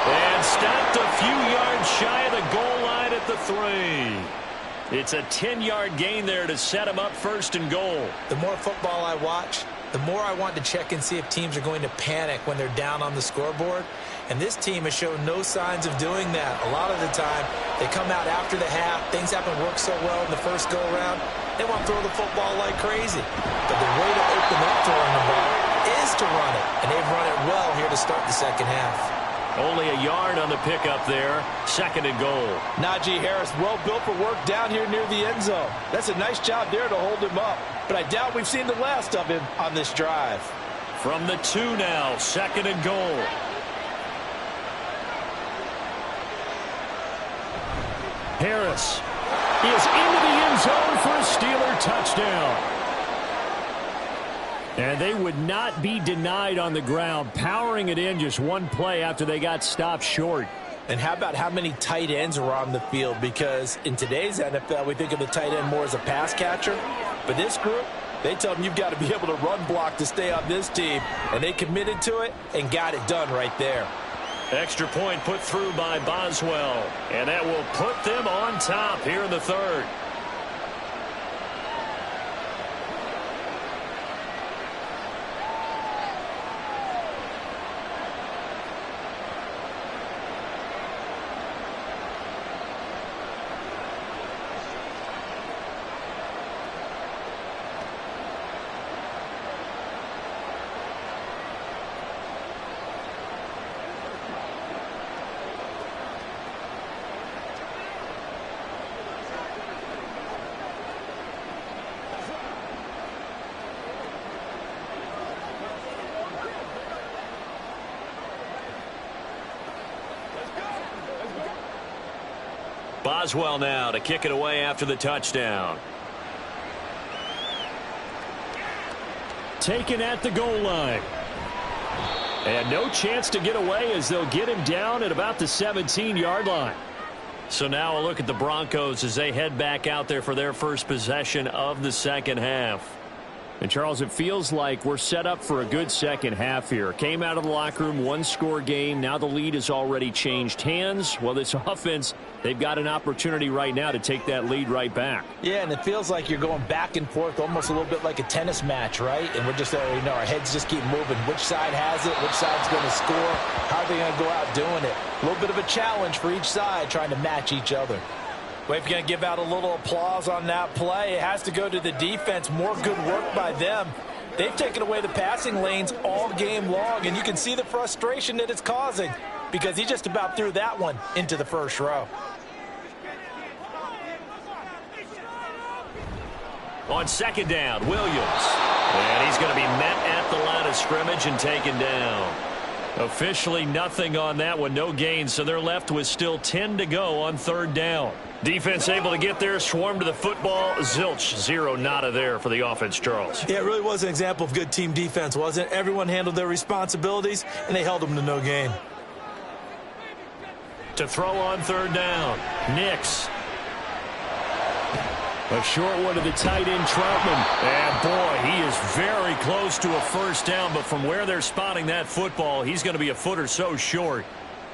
And stopped a few yards shy of the goal line at the 3. It's a 10-yard gain there to set him up 1st and goal. The more football I watch, the more I want to check and see if teams are going to panic when they're down on the scoreboard. And this team has shown no signs of doing that. A lot of the time, they come out after the half. Things haven't worked so well in the first go-around. They want to throw the football like crazy. But the way to open up throwing the ball is to run it. And they've run it well here to start the 2nd half. Only a yard on the pickup there. 2nd and goal. Najee Harris, well built for work down here near the end zone. That's a nice job there to hold him up. But I doubt we've seen the last of him on this drive. From the 2 now, 2nd and goal. Harris is into the end zone for a Steeler touchdown. And they would not be denied on the ground, powering it in just one play after they got stopped short. And how about how many tight ends are on the field? Because in today's NFL, we think of the tight end more as a pass catcher. But this group, they tell them you've got to be able to run block to stay on this team. And they committed to it and got it done right there. Extra point put through by Boswell. And that will put them on top here in the 3rd. Boswell now to kick it away after the touchdown. Taken at the goal line. And no chance to get away as they'll get him down at about the 17-yard line. So now a look at the Broncos as they head back out there for their first possession of the 2nd half. And, Charles, it feels like we're set up for a good 2nd half here. Came out of the locker room, 1-score game. Now the lead has already changed hands. Well, this offense, they've got an opportunity right now to take that lead right back. Yeah, and it feels like you're going back and forth almost a little bit like a tennis match, right? And we're just, our heads just keep moving. Which side has it? Which side's going to score? How are they going to go out doing it? A little bit of a challenge for each side trying to match each other. We're going to give out a little applause on that play. It has to go to the defense. More good work by them. They've taken away the passing lanes all game long, and you can see the frustration that it's causing because he just about threw that one into the first row. On second down, Williams. And he's going to be met at the line of scrimmage and taken down. Officially nothing on that one, no gain, so they're left with still 10 to go on third down. Defense able to get there, swarm to the football. Zilch, zero nada there for the offense, Charles. Yeah, it really was an example of good team defense, wasn't it? Everyone handled their responsibilities, and they held them to no gain. To throw on third down, Nix. A short one to the tight end, Troutman. And, boy, he is very close to a first down, but from where they're spotting that football, he's going to be a foot or so short.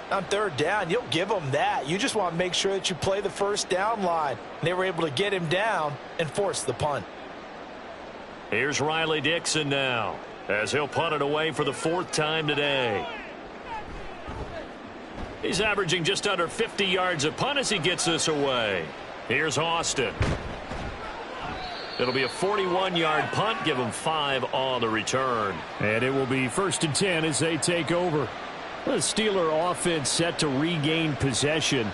On third down, you'll give them that. You just want to make sure that you play the first down line. They were able to get him down and force the punt. Here's Riley Dixon now, as he'll punt it away for the fourth time today. He's averaging just under 50 yards a punt as he gets this away. Here's Austin. It'll be a 41-yard punt. Give them 5 on the return. And it will be 1st and 10 as they take over. The Steeler offense set to regain possession.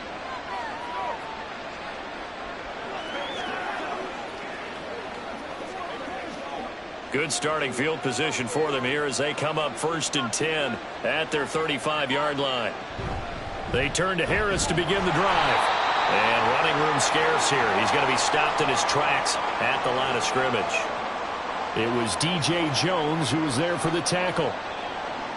Good starting field position for them here as they come up 1st and 10 at their 35-yard line. They turn to Harris to begin the drive. And running room scarce here. He's going to be stopped in his tracks at the line of scrimmage. It was DJ Jones who was there for the tackle.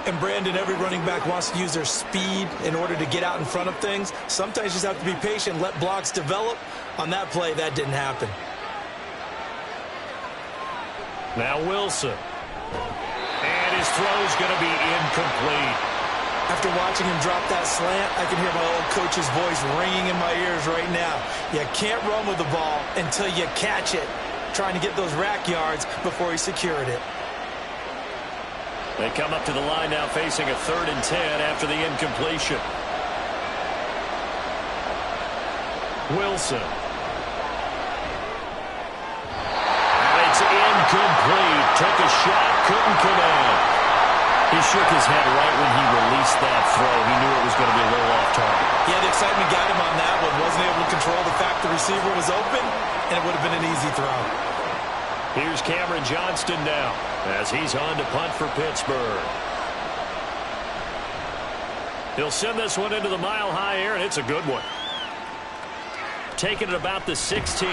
And, Brandon, every running back wants to use their speed in order to get out in front of things. Sometimes you just have to be patient, let blocks develop. On that play, that didn't happen. Now Wilson. And his throw's going to be incomplete. After watching him drop that slant, I can hear my old coach's voice ringing in my ears right now. You can't run with the ball until you catch it. Trying to get those rack yards before he secured it. They come up to the line now facing a 3rd and 10 after the incompletion. Wilson. And it's incomplete. Took a shot, couldn't connect. He shook his head right when he released that throw. He knew it was going to be a little off target. Yeah, the excitement got him on that one. Wasn't able to control the fact the receiver was open, and it would have been an easy throw. Here's Cameron Johnston now as he's on to punt for Pittsburgh. He'll send this one into the mile-high air, and it's a good one. Taking it about the 16.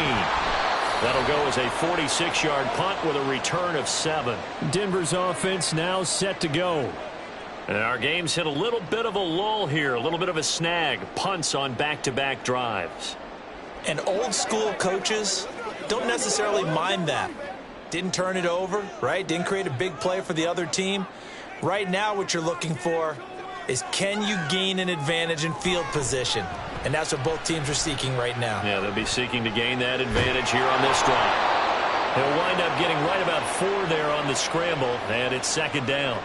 That'll go as a 46-yard punt with a return of 7. Denver's offense now set to go. And our game's hit a little bit of a lull here, a little bit of a snag. Punts on back-to-back drives. And old-school coaches don't necessarily mind that. Didn't turn it over, right? Didn't create a big play for the other team. Right now what you're looking for is, can you gain an advantage in field position? And that's what both teams are seeking right now. Yeah, they'll be seeking to gain that advantage here on this drive. He'll wind up getting right about 4 there on the scramble, and it's 2nd down.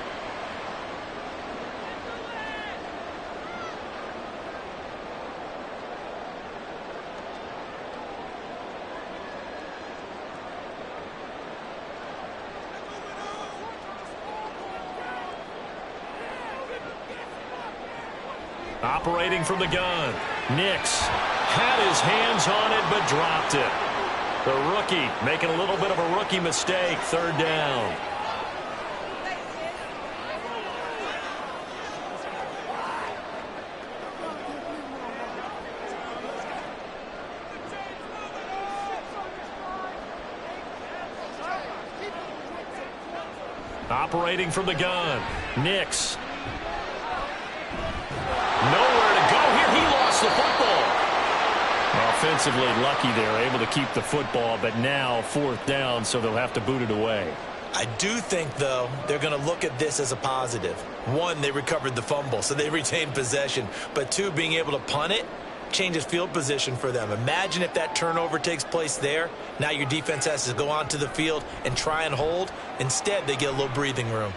Operating from the gun, Nix had his hands on it but dropped it. The rookie making a little bit of a rookie mistake, 3rd down. Operating from the gun, Nix. Nowhere to go here. He lost the football. Offensively lucky there, able to keep the football, but now 4th down, so they'll have to boot it away. I do think, though, they're going to look at this as a positive. 1, they recovered the fumble, so they retained possession. But 2, being able to punt it changes field position for them. Imagine if that turnover takes place there. Now your defense has to go onto the field and try and hold. Instead, they get a little breathing room.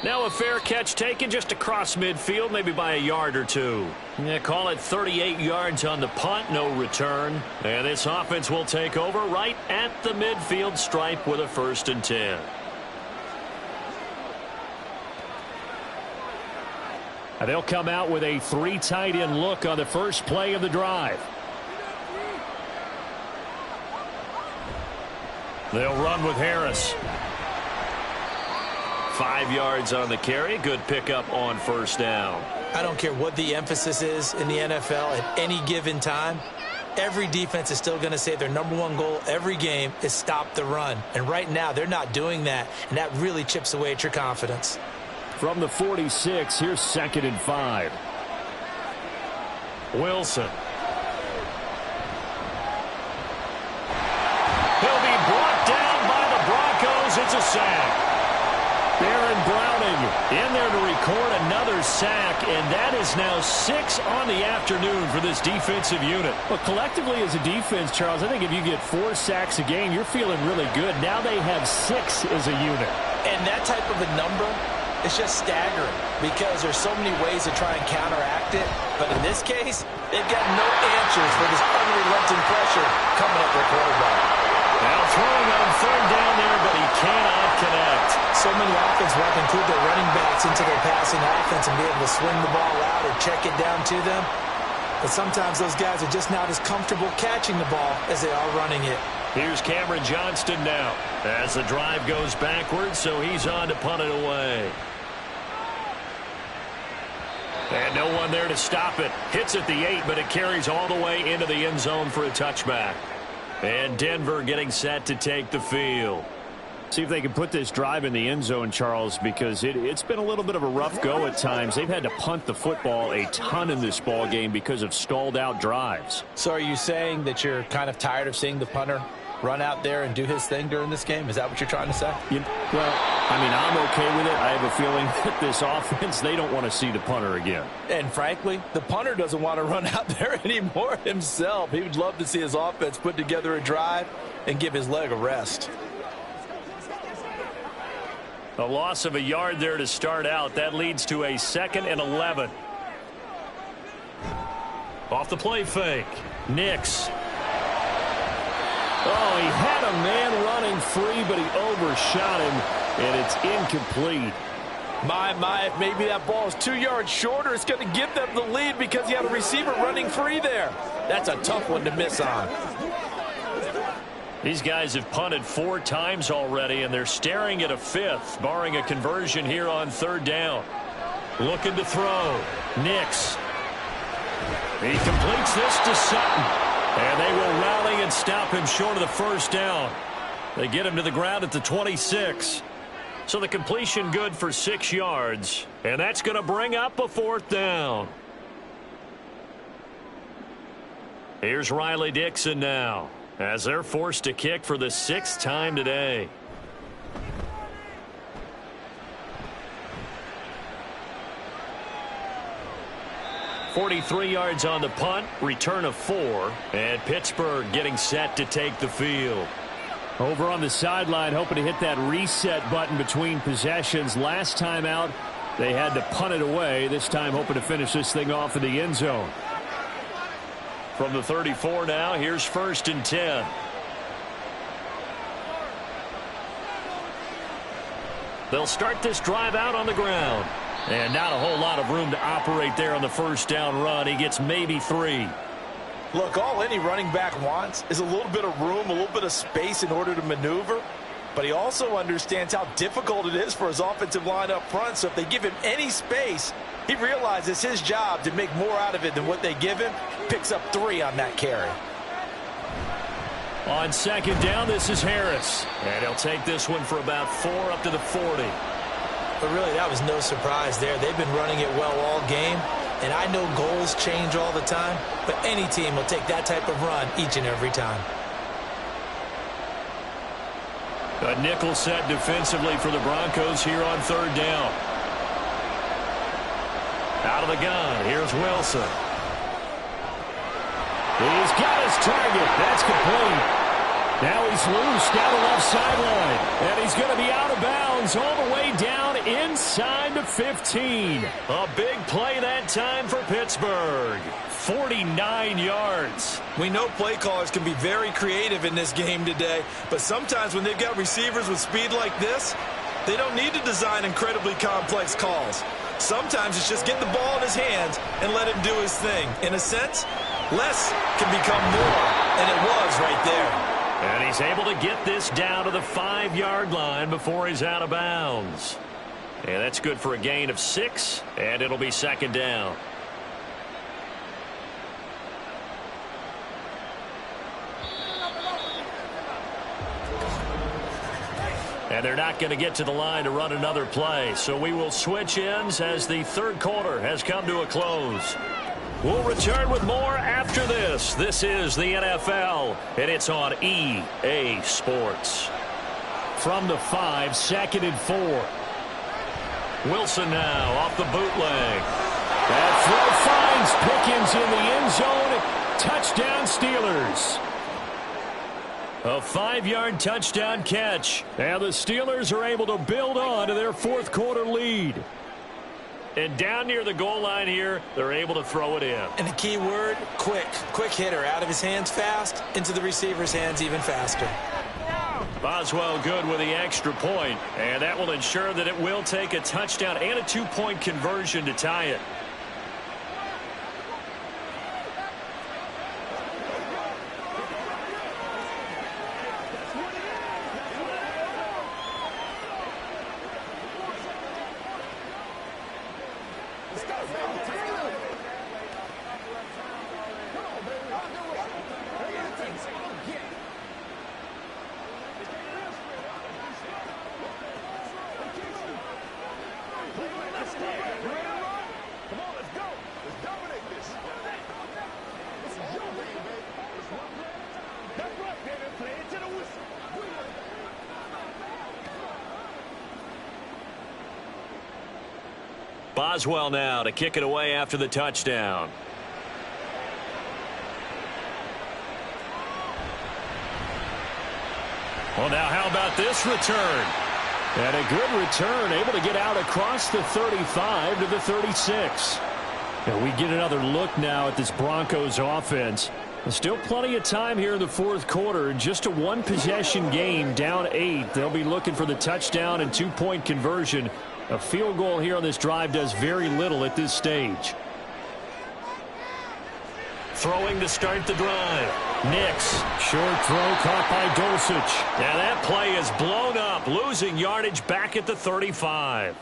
Now a fair catch taken just across midfield, maybe by a yard or 2. Yeah, call it 38 yards on the punt, no return. And this offense will take over right at the midfield stripe with a 1st and 10. And they'll come out with a 3 tight end look on the first play of the drive. They'll run with Harris. 5 yards on the carry. Good pickup on first down. I don't care what the emphasis is in the NFL at any given time. Every defense is still going to say their #1 goal every game is stop the run. And right now, they're not doing that, and that really chips away at your confidence. From the 46, here's 2nd and 5. Wilson. He'll be brought down by the Broncos. It's a sack. Baron Browning in there to record another sack, and that is now 6 on the afternoon for this defensive unit. But collectively as a defense, Charles, I think if you get 4 sacks a game, you're feeling really good. Now they have 6 as a unit. And that type of a number is just staggering because there's so many ways to try and counteract it. But in this case, they've got no answers for this unrelenting pressure coming at their quarterback. Now throwing on 3rd down there, but he cannot connect. So many offenses want to include their running backs into their passing offense and be able to swing the ball out or check it down to them. But sometimes those guys are just not as comfortable catching the ball as they are running it. Here's Cameron Johnston now as the drive goes backwards, so he's on to punt it away. And no one there to stop it. Hits at the 8, but it carries all the way into the end zone for a touchback. And Denver getting set to take the field. See if they can put this drive in the end zone, Charles, because it's been a little bit of a rough go at times. They've had to punt the football a ton in this ball game because of stalled-out drives. So are you saying that you're kind of tired of seeing the punter run out there and do his thing during this game? Is that what you're trying to say? Well, I mean, I'm okay with it. I have a feeling that this offense, they don't want to see the punter again. And frankly, the punter doesn't want to run out there anymore himself. He would love to see his offense put together a drive and give his leg a rest. A loss of a yard there to start out. That leads to a 2nd and 11. Off the play fake. Nix. Oh, he had a man running free, but he overshot him, and it's incomplete. My, if maybe that ball is 2 yards shorter, it's going to give them the lead because you had a receiver running free there. That's a tough one to miss on. These guys have punted 4 times already, and they're staring at a 5th, barring a conversion here on 3rd down. Looking to throw. Nix. He completes this to Sutton. And they will rally and stop him short of the 1st down. They get him to the ground at the 26. So the completion good for 6 yards. And that's going to bring up a 4th down. Here's Riley Dixon now, as they're forced to kick for the 6th time today. .43 yards on the punt, return of 4, and Pittsburgh getting set to take the field. Over on the sideline, hoping to hit that reset button between possessions. Last time out, they had to punt it away. This time hoping to finish this thing off in the end zone. From the 34 now, here's 1st and 10. They'll start this drive out on the ground. And not a whole lot of room to operate there on the 1st down run. He gets maybe 3. Look, all any running back wants is a little bit of room, a little bit of space in order to maneuver. But he also understands how difficult it is for his offensive line up front. So if they give him any space, he realizes it's his job to make more out of it than what they give him. Picks up 3 on that carry. On 2nd down, this is Harris. And he'll take this one for about 4 up to the 40. But really, that was no surprise there. They've been running it well all game. And I know goals change all the time, but any team will take that type of run each and every time. A nickel set defensively for the Broncos here on 3rd down. Out of the gun, here's Wilson. He's got his target. That's complete. Now he's loose down the left sideline. And he's going to be out of bounds all the way down inside the 15. A big play that time for Pittsburgh. 49 yards. We know play callers can be very creative in this game today, but sometimes when they've got receivers with speed like this, they don't need to design incredibly complex calls. Sometimes it's just get the ball in his hands and let him do his thing. In a sense, less can become more, and it was right there. And he's able to get this down to the 5-yard line before he's out of bounds. And that's good for a gain of 6, and it'll be second down. And they're not going to get to the line to run another play. So we will switch ends as the third quarter has come to a close. We'll return with more after this. This is the NFL, and it's on EA Sports. From the 5, 2nd and 4. Wilson now off the bootleg. That throw finds Pickens in the end zone. Touchdown Steelers. A 5-yard touchdown catch. And the Steelers are able to build on to their fourth quarter lead. And down near the goal line here, they're able to throw it in. And the key word, quick. Quick hitter. Out of his hands fast, into the receiver's hands even faster. Boswell good with the extra point. And that will ensure that it will take a touchdown and a 2-point conversion to tie it. Boswell now to kick it away after the touchdown. Well, now how about this return? And a good return, able to get out across the 35 to the 36. And we get another look now at this Broncos offense. There's still plenty of time here in the fourth quarter. Just a one-possession game, down 8. They'll be looking for the touchdown and 2-point conversion. A field goal here on this drive does very little at this stage. Throwing to start the drive. Nix. Short throw caught by Dulcich. Now that play is blown up, losing yardage back at the 35.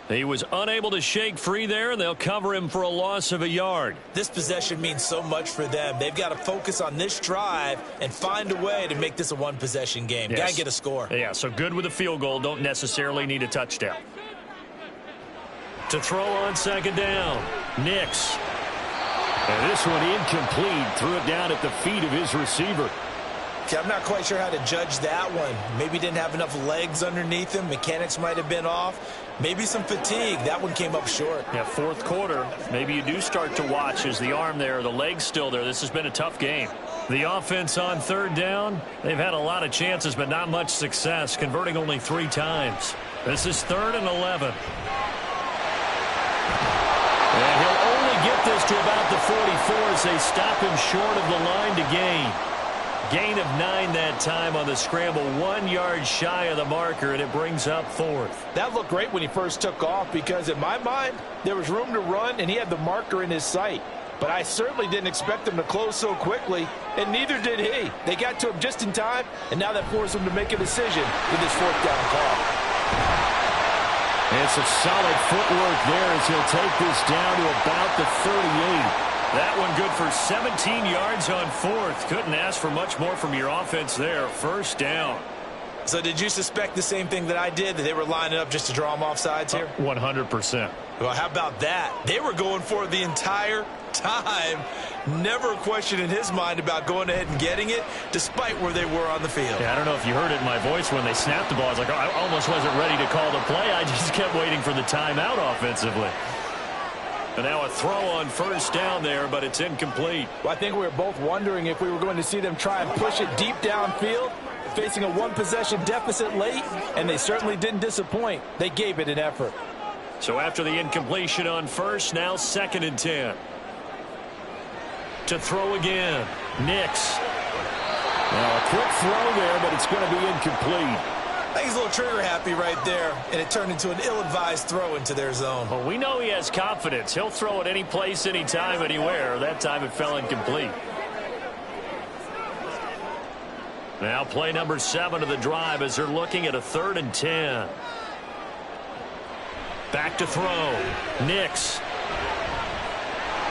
He was unable to shake free there, and they'll cover him for a loss of a yard. This possession means so much for them. They've got to focus on this drive and find a way to make this a one-possession game. Yes. Got to get a score. Yeah, so good with a field goal. Don't necessarily need a touchdown. To throw on second down. Nix. And this one incomplete. Threw it down at the feet of his receiver. Okay, I'm not quite sure how to judge that one. Maybe didn't have enough legs underneath him. Mechanics might have been off. Maybe some fatigue. That one came up short. Yeah, fourth quarter. Maybe you do start to watch as the arm there, the leg's still there. This has been a tough game. The offense on third down, they've had a lot of chances, but not much success, converting only 3 times. This is 3rd and 11. And he'll only get this to about the 44 as they stop him short of the line to gain. Gain of 9 that time on the scramble, 1 yard shy of the marker, and it brings up 4th. That looked great when he first took off because, in my mind, there was room to run, and he had the marker in his sight. But I certainly didn't expect him to close so quickly, and neither did he. They got to him just in time, and now that forced him to make a decision with his 4th down call. And some solid footwork there as he'll take this down to about the 38. That one good for 17 yards on 4th. Couldn't ask for much more from your offense there. 1st down. So did you suspect the same thing that I did, that they were lining up just to draw him off sides here? 100%. Well, how about that? They were going for it the entire time. Never a question in his mind about going ahead and getting it, despite where they were on the field. Yeah, I don't know if you heard it in my voice when they snapped the ball. I was like, oh, I almost wasn't ready to call the play. I just kept waiting for the timeout offensively. And now a throw on 1st down there, but it's incomplete. Well, I think we were both wondering if we were going to see them try and push it deep downfield, facing a one-possession deficit late, and they certainly didn't disappoint. They gave it an effort. So after the incompletion on 1st, now 2nd and 10. To throw again. Nix. Now a quick throw there, but it's going to be incomplete. I think he's a little trigger happy right there, and it turned into an ill-advised throw into their zone. Well, we know he has confidence. He'll throw it any place, anytime, anywhere. That time it fell incomplete. Now play number 7 of the drive as they're looking at a 3rd and 10. Back to throw. Nix.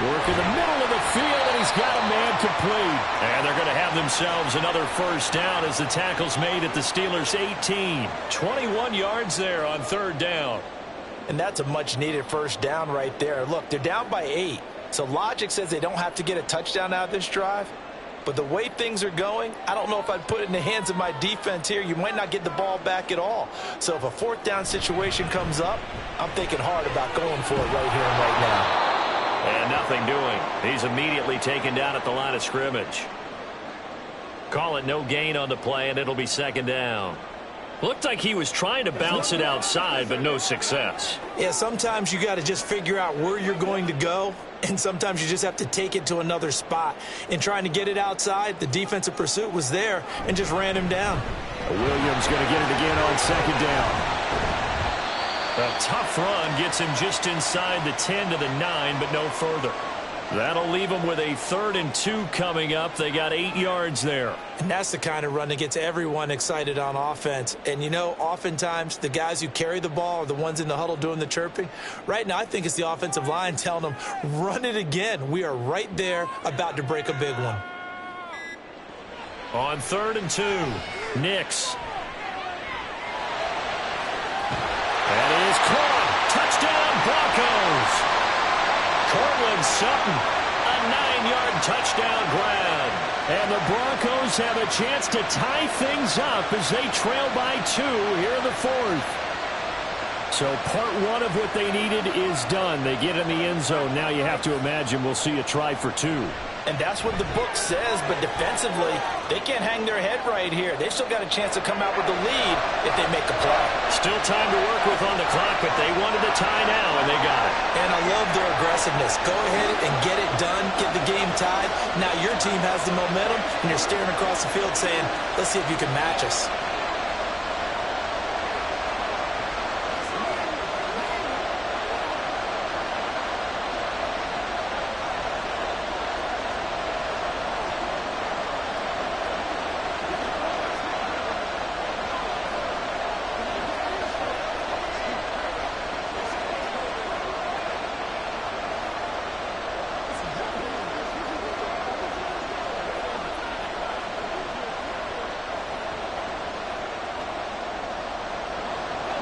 Work in the middle of the field, and he's got a man complete. And they're going to have themselves another first down as the tackle's made at the Steelers' 18. 21 yards there on 3rd down. And that's a much-needed first down right there. Look, they're down by 8. So logic says they don't have to get a touchdown out of this drive. But the way things are going, I don't know if I'd put it in the hands of my defense here. You might not get the ball back at all. So if a 4th down situation comes up, I'm thinking hard about going for it right here and right now. And nothing doing. He's immediately taken down at the line of scrimmage. Call it no gain on the play, and it'll be 2nd down. Looked like he was trying to bounce it outside, but no success. Yeah, sometimes you got to just figure out where you're going to go, and sometimes you just have to take it to another spot. In trying to get it outside, the defensive pursuit was there and just ran him down. Williams going to get it again on 2nd down. A tough run gets him just inside the 10 to the 9, but no further. That'll leave them with a 3rd and 2 coming up. They got 8 yards there. And that's the kind of run that gets everyone excited on offense. And, you know, oftentimes the guys who carry the ball are the ones in the huddle doing the chirping. Right now, I think it's the offensive line telling them, run it again. We are right there about to break a big one. On 3rd and 2, Nix. That is caught. Touchdown, Broncos. Cortland Sutton, a 9-yard touchdown grab. And the Broncos have a chance to tie things up as they trail by 2 here in the 4th. So part 1 of what they needed is done. They get in the end zone. Now you have to imagine we'll see a try for 2. And that's what the book says, but defensively, they can't hang their head right here. They've still got a chance to come out with the lead if they make a play. Still time to work with on the clock, but they wanted the tie now, and they got it. And I love their aggressiveness. Go ahead and get it done, get the game tied. Now your team has the momentum, and you're staring across the field saying, let's see if you can match us.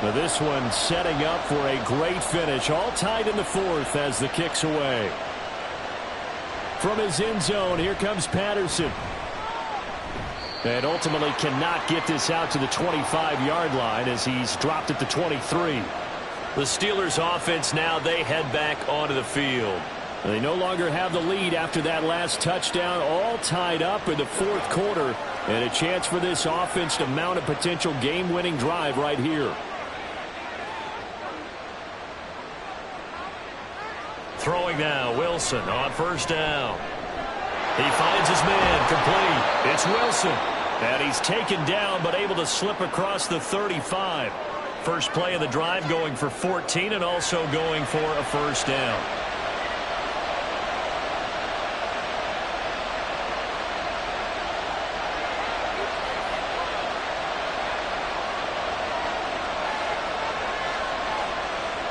Now this one setting up for a great finish. All tied in the 4th as the kick's away. From his end zone, here comes Patterson. And ultimately cannot get this out to the 25-yard line as he's dropped at the 23. The Steelers offense now, they head back onto the field. They no longer have the lead after that last touchdown, all tied up in the 4th quarter. And a chance for this offense to mount a potential game-winning drive right here. Throwing now, Wilson on 1st down. He finds his man, complete. It's Wilson. And he's taken down, but able to slip across the 35. First play of the drive going for 14 and also going for a 1st down.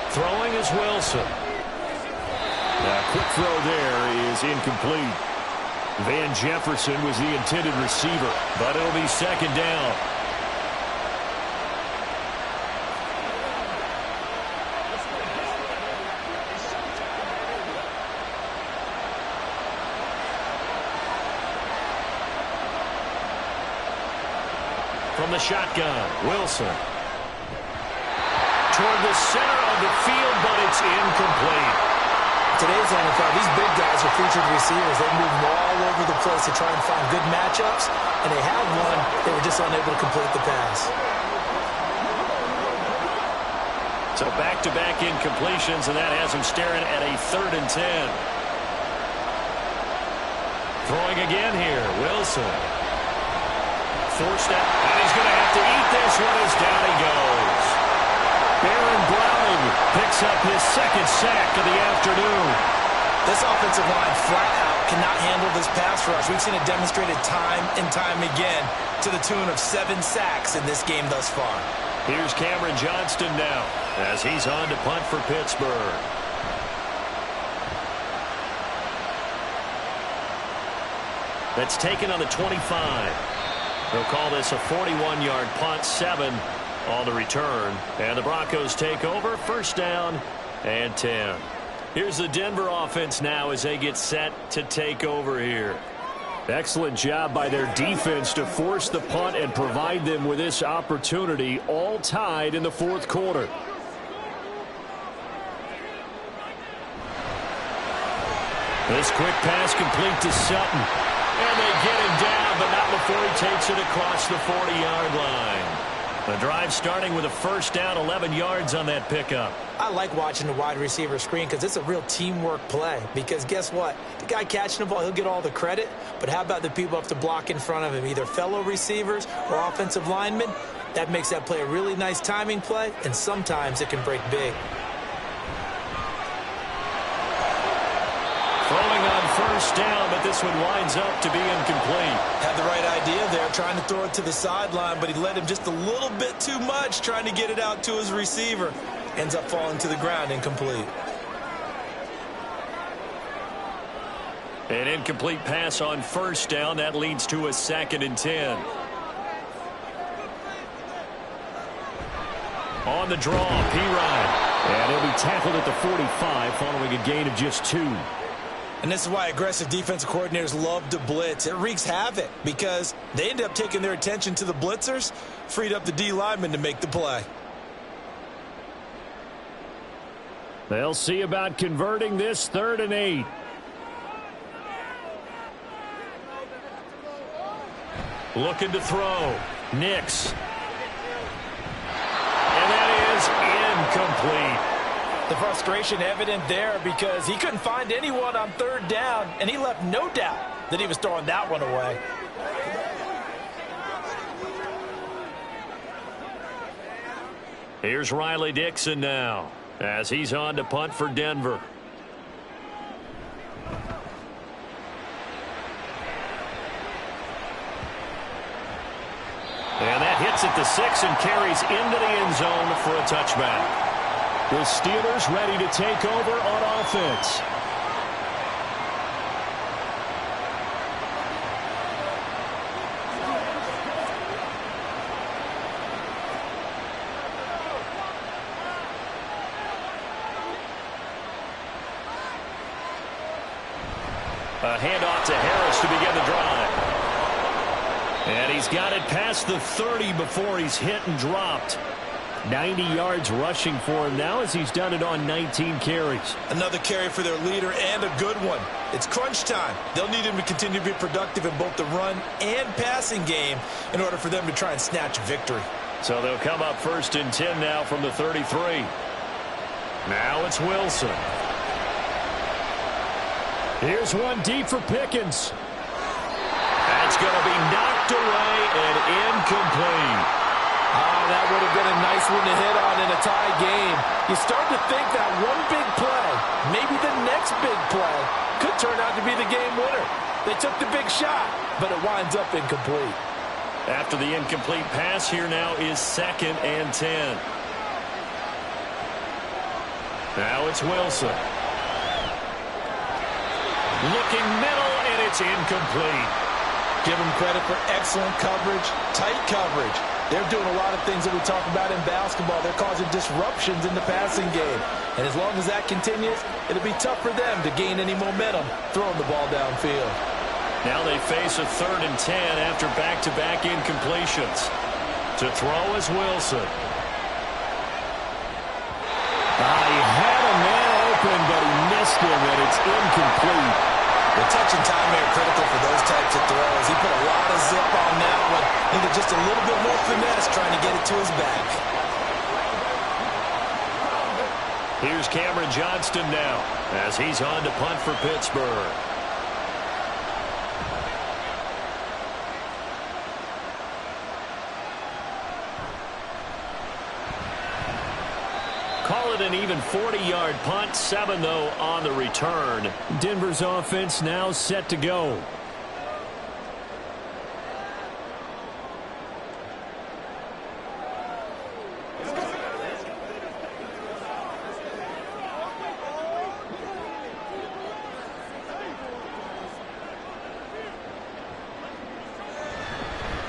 Throwing is Wilson. A quick throw there is incomplete. Van Jefferson was the intended receiver, but it'll be 2nd down. From the shotgun, Wilson. Toward the center of the field, but it's incomplete. Today's NFL, these big guys are featured receivers. They move all over the place to try and find good matchups, and they had one. They were just unable to complete the pass. So back-to-back incompletions, and that has him staring at a 3rd and 10. Throwing again here, Wilson. Forced out, and he's going to have to eat this one as down he goes. Baron Browning picks up his 2nd sack of the afternoon. This offensive line flat out cannot handle this pass rush. We've seen it demonstrated time and time again to the tune of 7 sacks in this game thus far. Here's Cameron Johnston now as he's on to punt for Pittsburgh. That's taken on the 25. They'll call this a 41-yard punt, 7 on the return. And the Broncos take over, first down and 10. Here's the Denver offense now as they get set to take over here. Excellent job by their defense to force the punt and provide them with this opportunity, all tied in the fourth quarter. This quick pass complete to Sutton. And they get him down, but not before he takes it across the 40-yard line. The drive starting with a first down, 11 yards on that pickup. I like watching the wide receiver screen because it's a real teamwork play. Because guess what? The guy catching the ball, he'll get all the credit. But how about the people up to block in front of him, either fellow receivers or offensive linemen? That makes that play a really nice timing play, and sometimes it can break big. Throwing on first down, but this one winds up to be incomplete. Had the right idea there, trying to throw it to the sideline, but he led him just a little bit too much, trying to get it out to his receiver. Ends up falling to the ground, incomplete. An incomplete pass on first down. That leads to a 2nd and 10. On the draw, P-Ryan. And he'll be tackled at the 45 following a gain of just 2. And this is why aggressive defensive coordinators love to blitz. It wreaks havoc because they end up taking their attention to the blitzers, freed up the D lineman to make the play. They'll see about converting this 3rd and 8. Looking to throw. Nix. And that is incomplete. The frustration evident there because he couldn't find anyone on 3rd down, and he left no doubt that he was throwing that one away. Here's Riley Dixon now as he's on to punt for Denver. And that hits at the 6 and carries into the end zone for a touchback. The Steelers ready to take over on offense. A handoff to Harris to begin the drive. And he's got it past the 30 before he's hit and dropped. 90 yards rushing for him now as he's done it on 19 carries. Another carry for their leader and a good one. It's crunch time. They'll need him to continue to be productive in both the run and passing game in order for them to try and snatch a victory. So they'll come up 1st and 10 now from the 33. Now it's Wilson. Here's one deep for Pickens. That's going to be knocked away and incomplete. That would have been a nice one to hit on in a tie game. You start to think that one big play, maybe the next big play, could turn out to be the game winner. They took the big shot, but it winds up incomplete. After the incomplete pass, here now is 2nd and 10. Now it's Wilson. Looking middle, and it's incomplete. Give them credit for excellent coverage, tight coverage. They're doing a lot of things that we talk about in basketball. They're causing disruptions in the passing game. And as long as that continues, it'll be tough for them to gain any momentum throwing the ball downfield. Now they face a 3rd and 10 after back-to-back incompletions. To throw is Wilson. He had a man open, but he missed him, and it's incomplete. The touch and time are critical for those types of throws. He put a lot of zip on that one. Needed just a little bit more finesse trying to get it to his back. Here's Cameron Johnston now as he's on to punt for Pittsburgh. Call it with an even 40-yard punt, 7, though, on the return. Denver's offense now set to go.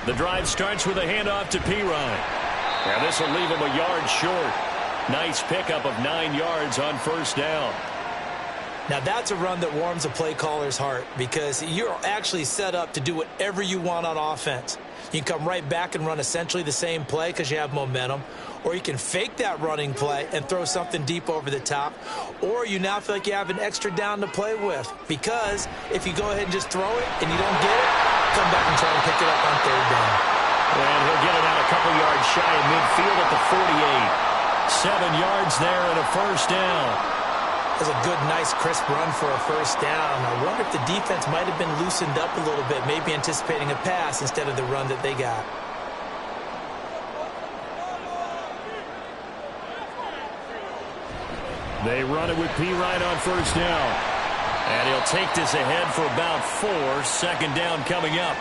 The drive starts with a handoff to P. Ryan. And this will leave him a yard short. Nice pickup of 9 yards on first down. Now that's a run that warms a play caller's heart because you're actually set up to do whatever you want on offense. You can come right back and run essentially the same play because you have momentum, or you can fake that running play and throw something deep over the top, or you now feel like you have an extra down to play with because if you go ahead and just throw it and you don't get it, come back and try and pick it up on third down. And he'll get it out a couple yards shy of midfield at the 48. 7 yards there and a first down. That's a good, nice, crisp run for a first down. I wonder if the defense might have been loosened up a little bit, maybe anticipating a pass instead of the run that they got. They run it with P. Ryan on first down. And he'll take this ahead for about 4. Second down coming up.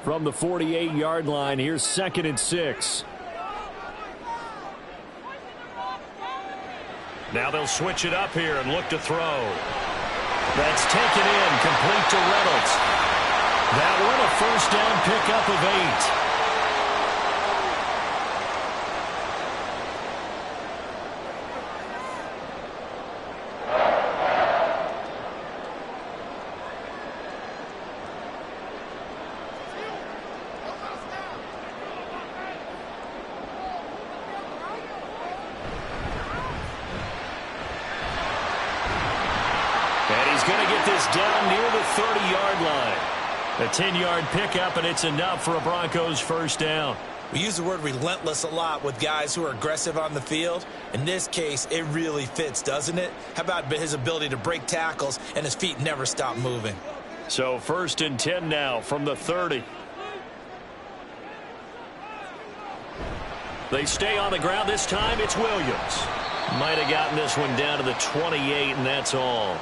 From the 48-yard line, here's 2nd and 6. Now they'll switch it up here and look to throw. That's taken in, complete to Reynolds. That one a first down pickup of 8. Down near the 30-yard line. A 10-yard pickup, and it's enough for a Broncos first down. We use the word relentless a lot with guys who are aggressive on the field. In this case, it really fits, doesn't it? How about his ability to break tackles and his feet never stop moving? So 1st and 10 now from the 30. They stay on the ground. This time it's Williams. Might have gotten this one down to the 28, and that's all.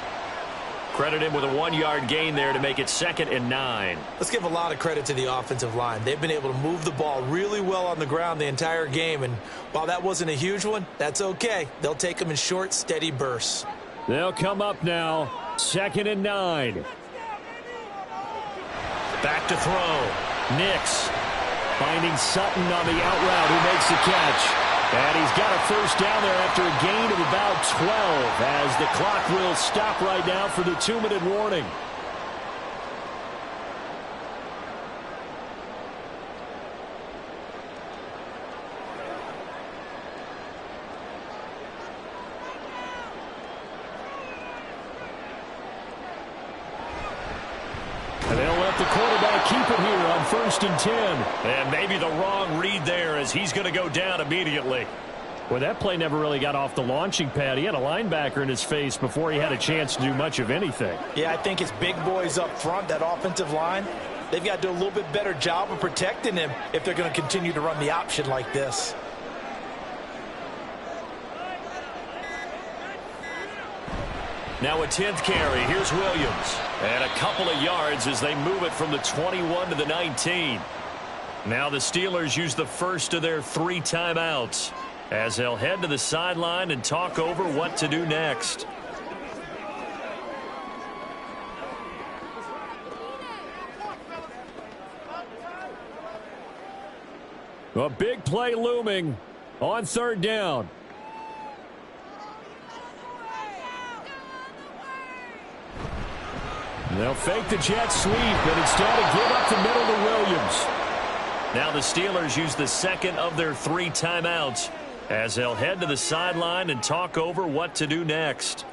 Credit him with a 1-yard gain there to make it 2nd and 9. Let's give a lot of credit to the offensive line. They've been able to move the ball really well on the ground the entire game, and while that wasn't a huge one, that's okay. They'll take them in short, steady bursts. They'll come up now, 2nd and 9. Back to throw. Nix finding Sutton on the out route, who makes the catch. And he's got a first down there after a gain of about 12 as the clock will stop right now for the 2-minute warning. And they'll let the quarterback keep it here on 1st and 10. And maybe the wrong read there as he's going to go down immediately. Well, that play never really got off the launching pad. He had a linebacker in his face before he had a chance to do much of anything. Yeah, I think it's big boys up front, that offensive line. They've got to do a little bit better job of protecting him if they're going to continue to run the option like this. Now a 10th carry. Here's Williams. And a couple of yards as they move it from the 21 to the 19. Now the Steelers use the first of their 3 timeouts as they'll head to the sideline and talk over what to do next. A big play looming on 3rd down. They'll fake the jet sweep and instead give up the middle to Williams. Now the Steelers use the 2nd of their 3 timeouts as they'll head to the sideline and talk over what to do next.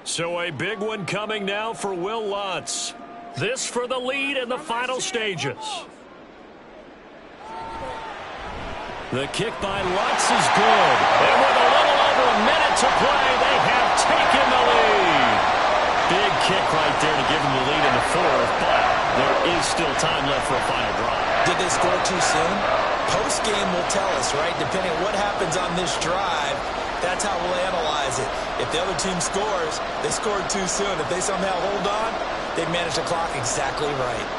So a big one coming now for Will Lutz. This for the lead in the final stages. The kick by Lutz is good. And with a little over a minute to play, they have taken the lead. Big kick right there to give them the lead in the fourth, but there is still time left for a final drive. Did they score too soon? Post-game will tell us, right? Depending on what happens on this drive, that's how we'll analyze it. If the other team scores, they scored too soon. If they somehow hold on, they manage the clock exactly right.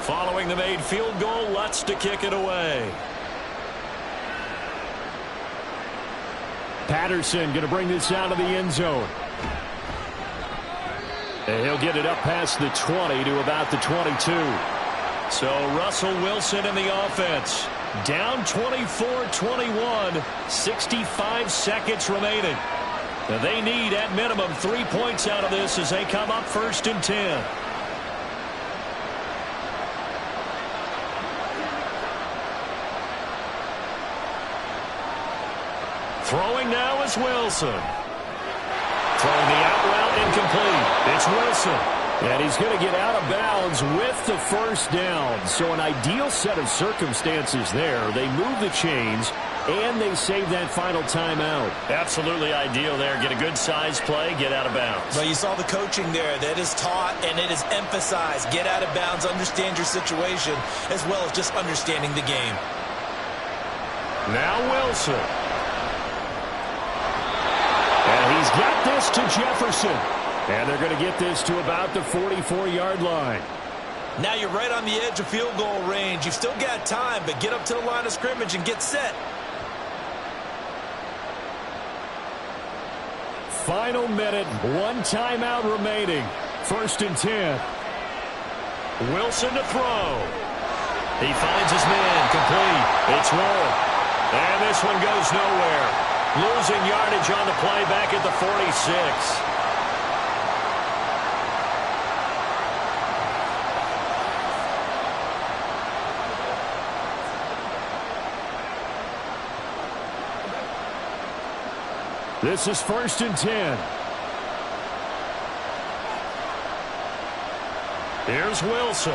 Following the made field goal, Lutz to kick it away. Patterson going to bring this out of the end zone. And he'll get it up past the 20 to about the 22. So Russell Wilson in the offense. Down 24-21, 65 seconds remaining. Now they need at minimum 3 points out of this as they come up 1st and 10. Throwing now is Wilson. Throwing the out route incomplete. It's Wilson. And he's going to get out of bounds with the first down. So an ideal set of circumstances there. They move the chains, and they save that final timeout. Absolutely ideal there. Get a good size play, get out of bounds. Well, you saw the coaching there. That is taught and it is emphasized. Get out of bounds, understand your situation, as well as just understanding the game. Now Wilson. And he's got this to Jefferson. And they're going to get this to about the 44-yard line. Now you're right on the edge of field goal range. You've still got time, but get up to the line of scrimmage and get set. Final minute, 1 timeout remaining. 1st and 10. Wilson to throw. He finds his man, complete. It's rolled. And this one goes nowhere. Losing yardage on the play back at the 46. This is 1st and 10. Here's Wilson.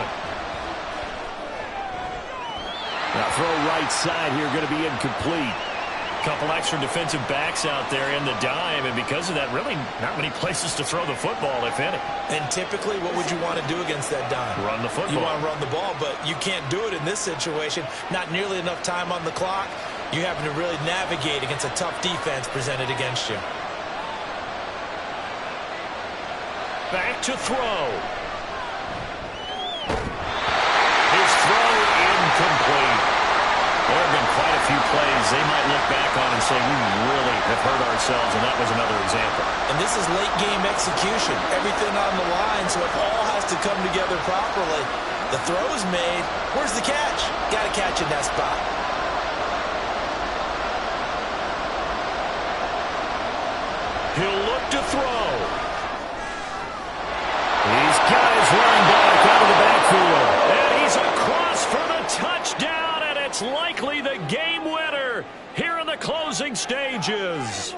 Now throw right side here, going to be incomplete. Couple extra defensive backs out there in the dime, and because of that, really not many places to throw the football, if any. And typically, what would you want to do against that dime? Run the football. You want to run the ball, but you can't do it in this situation. Not nearly enough time on the clock. You having to really navigate against a tough defense presented against you. Back to throw. His throw incomplete. There have been quite a few plays they might look back on and say, we really have hurt ourselves, and that was another example. And this is late-game execution. Everything on the line, so it all has to come together properly. The throw is made. Where's the catch? Got to catch in that spot. He'll look to throw. He's got his running back out of the backfield. And he's across for the touchdown, and it's likely the game winner here in the closing stages.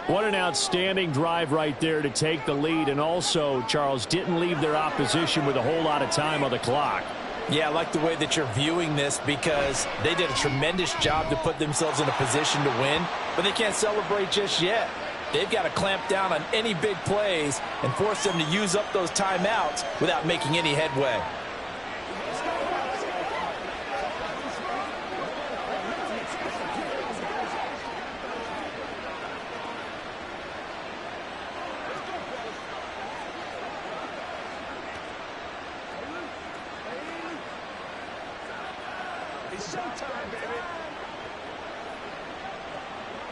What an outstanding drive right there to take the lead, and also, Charles, didn't leave their opposition with a whole lot of time on the clock. Yeah, I like the way that you're viewing this because they did a tremendous job to put themselves in a position to win, but they can't celebrate just yet. They've got to clamp down on any big plays and force them to use up those timeouts without making any headway. It's showtime, baby.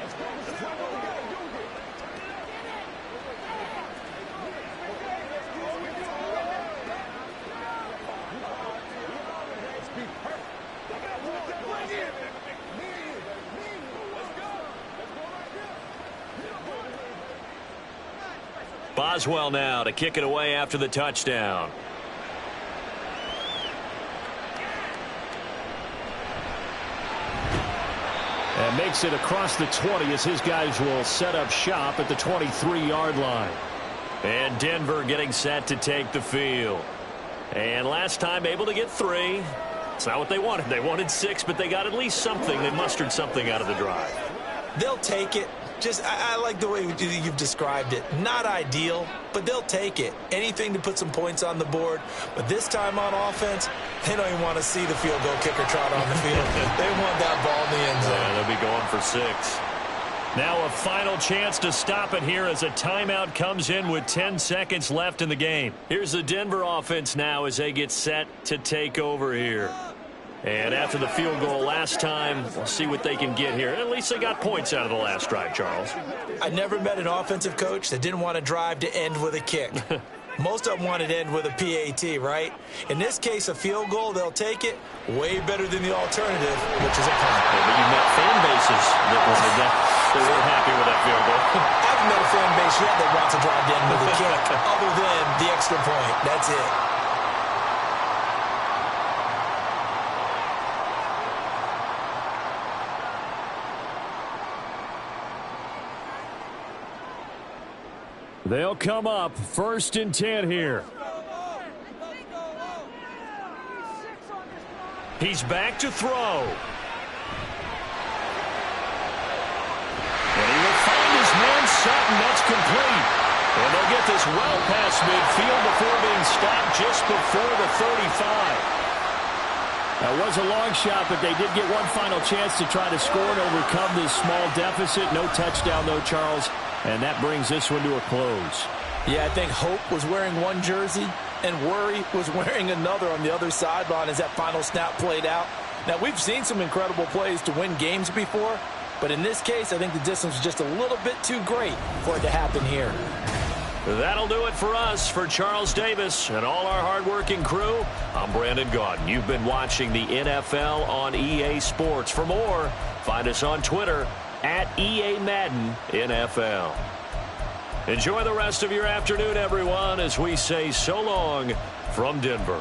Let's go. Let's go. What we gotta do here? Let's be perfect. Boswell now to kick it away after the touchdown. And makes it across the 20 as his guys will set up shop at the 23-yard line. And Denver getting set to take the field. And last time able to get 3. It's not what they wanted. They wanted 6, but they got at least something. They mustered something out of the drive. They'll take it. I like the way you've described it. Not ideal, but they'll take it. Anything to put some points on the board. But this time on offense, they don't even want to see the field goal kicker trot on the field. They want that ball in the end zone. Yeah, they'll be going for 6. Now a final chance to stop it here as a timeout comes in with 10 seconds left in the game. Here's the Denver offense now as they get set to take over here. And after the field goal last time, we'll see what they can get here. At least they got points out of the last drive, Charles. I never met an offensive coach that didn't want to drive to end with a kick. Most of them wanted to end with a PAT, right? In this case, a field goal, they'll take it. Way better than the alternative, which is a punt. Yeah, but you met fan bases that wanted that. They weren't happy with that field goal. I haven't met a fan base yet that wants to drive to end with a kick, other than the extra point. That's it. They'll come up 1st and 10 here. He's back to throw. And he will find his man Sutton. That's complete. And they'll get this well past midfield before being stopped just before the 35. That was a long shot, but they did get one final chance to try to score and overcome this small deficit. No touchdown, though, Charles. And that brings this one to a close. Yeah, I think Hope was wearing one jersey and Worry was wearing another on the other sideline as that final snap played out. Now, we've seen some incredible plays to win games before, but in this case, I think the distance was just a little bit too great for it to happen here. That'll do it for us. For Charles Davis and all our hardworking crew, I'm Brandon Gaudin. You've been watching the NFL on EA Sports. For more, find us on Twitter at EA Madden NFL. Enjoy the rest of your afternoon, everyone, as we say so long from Denver.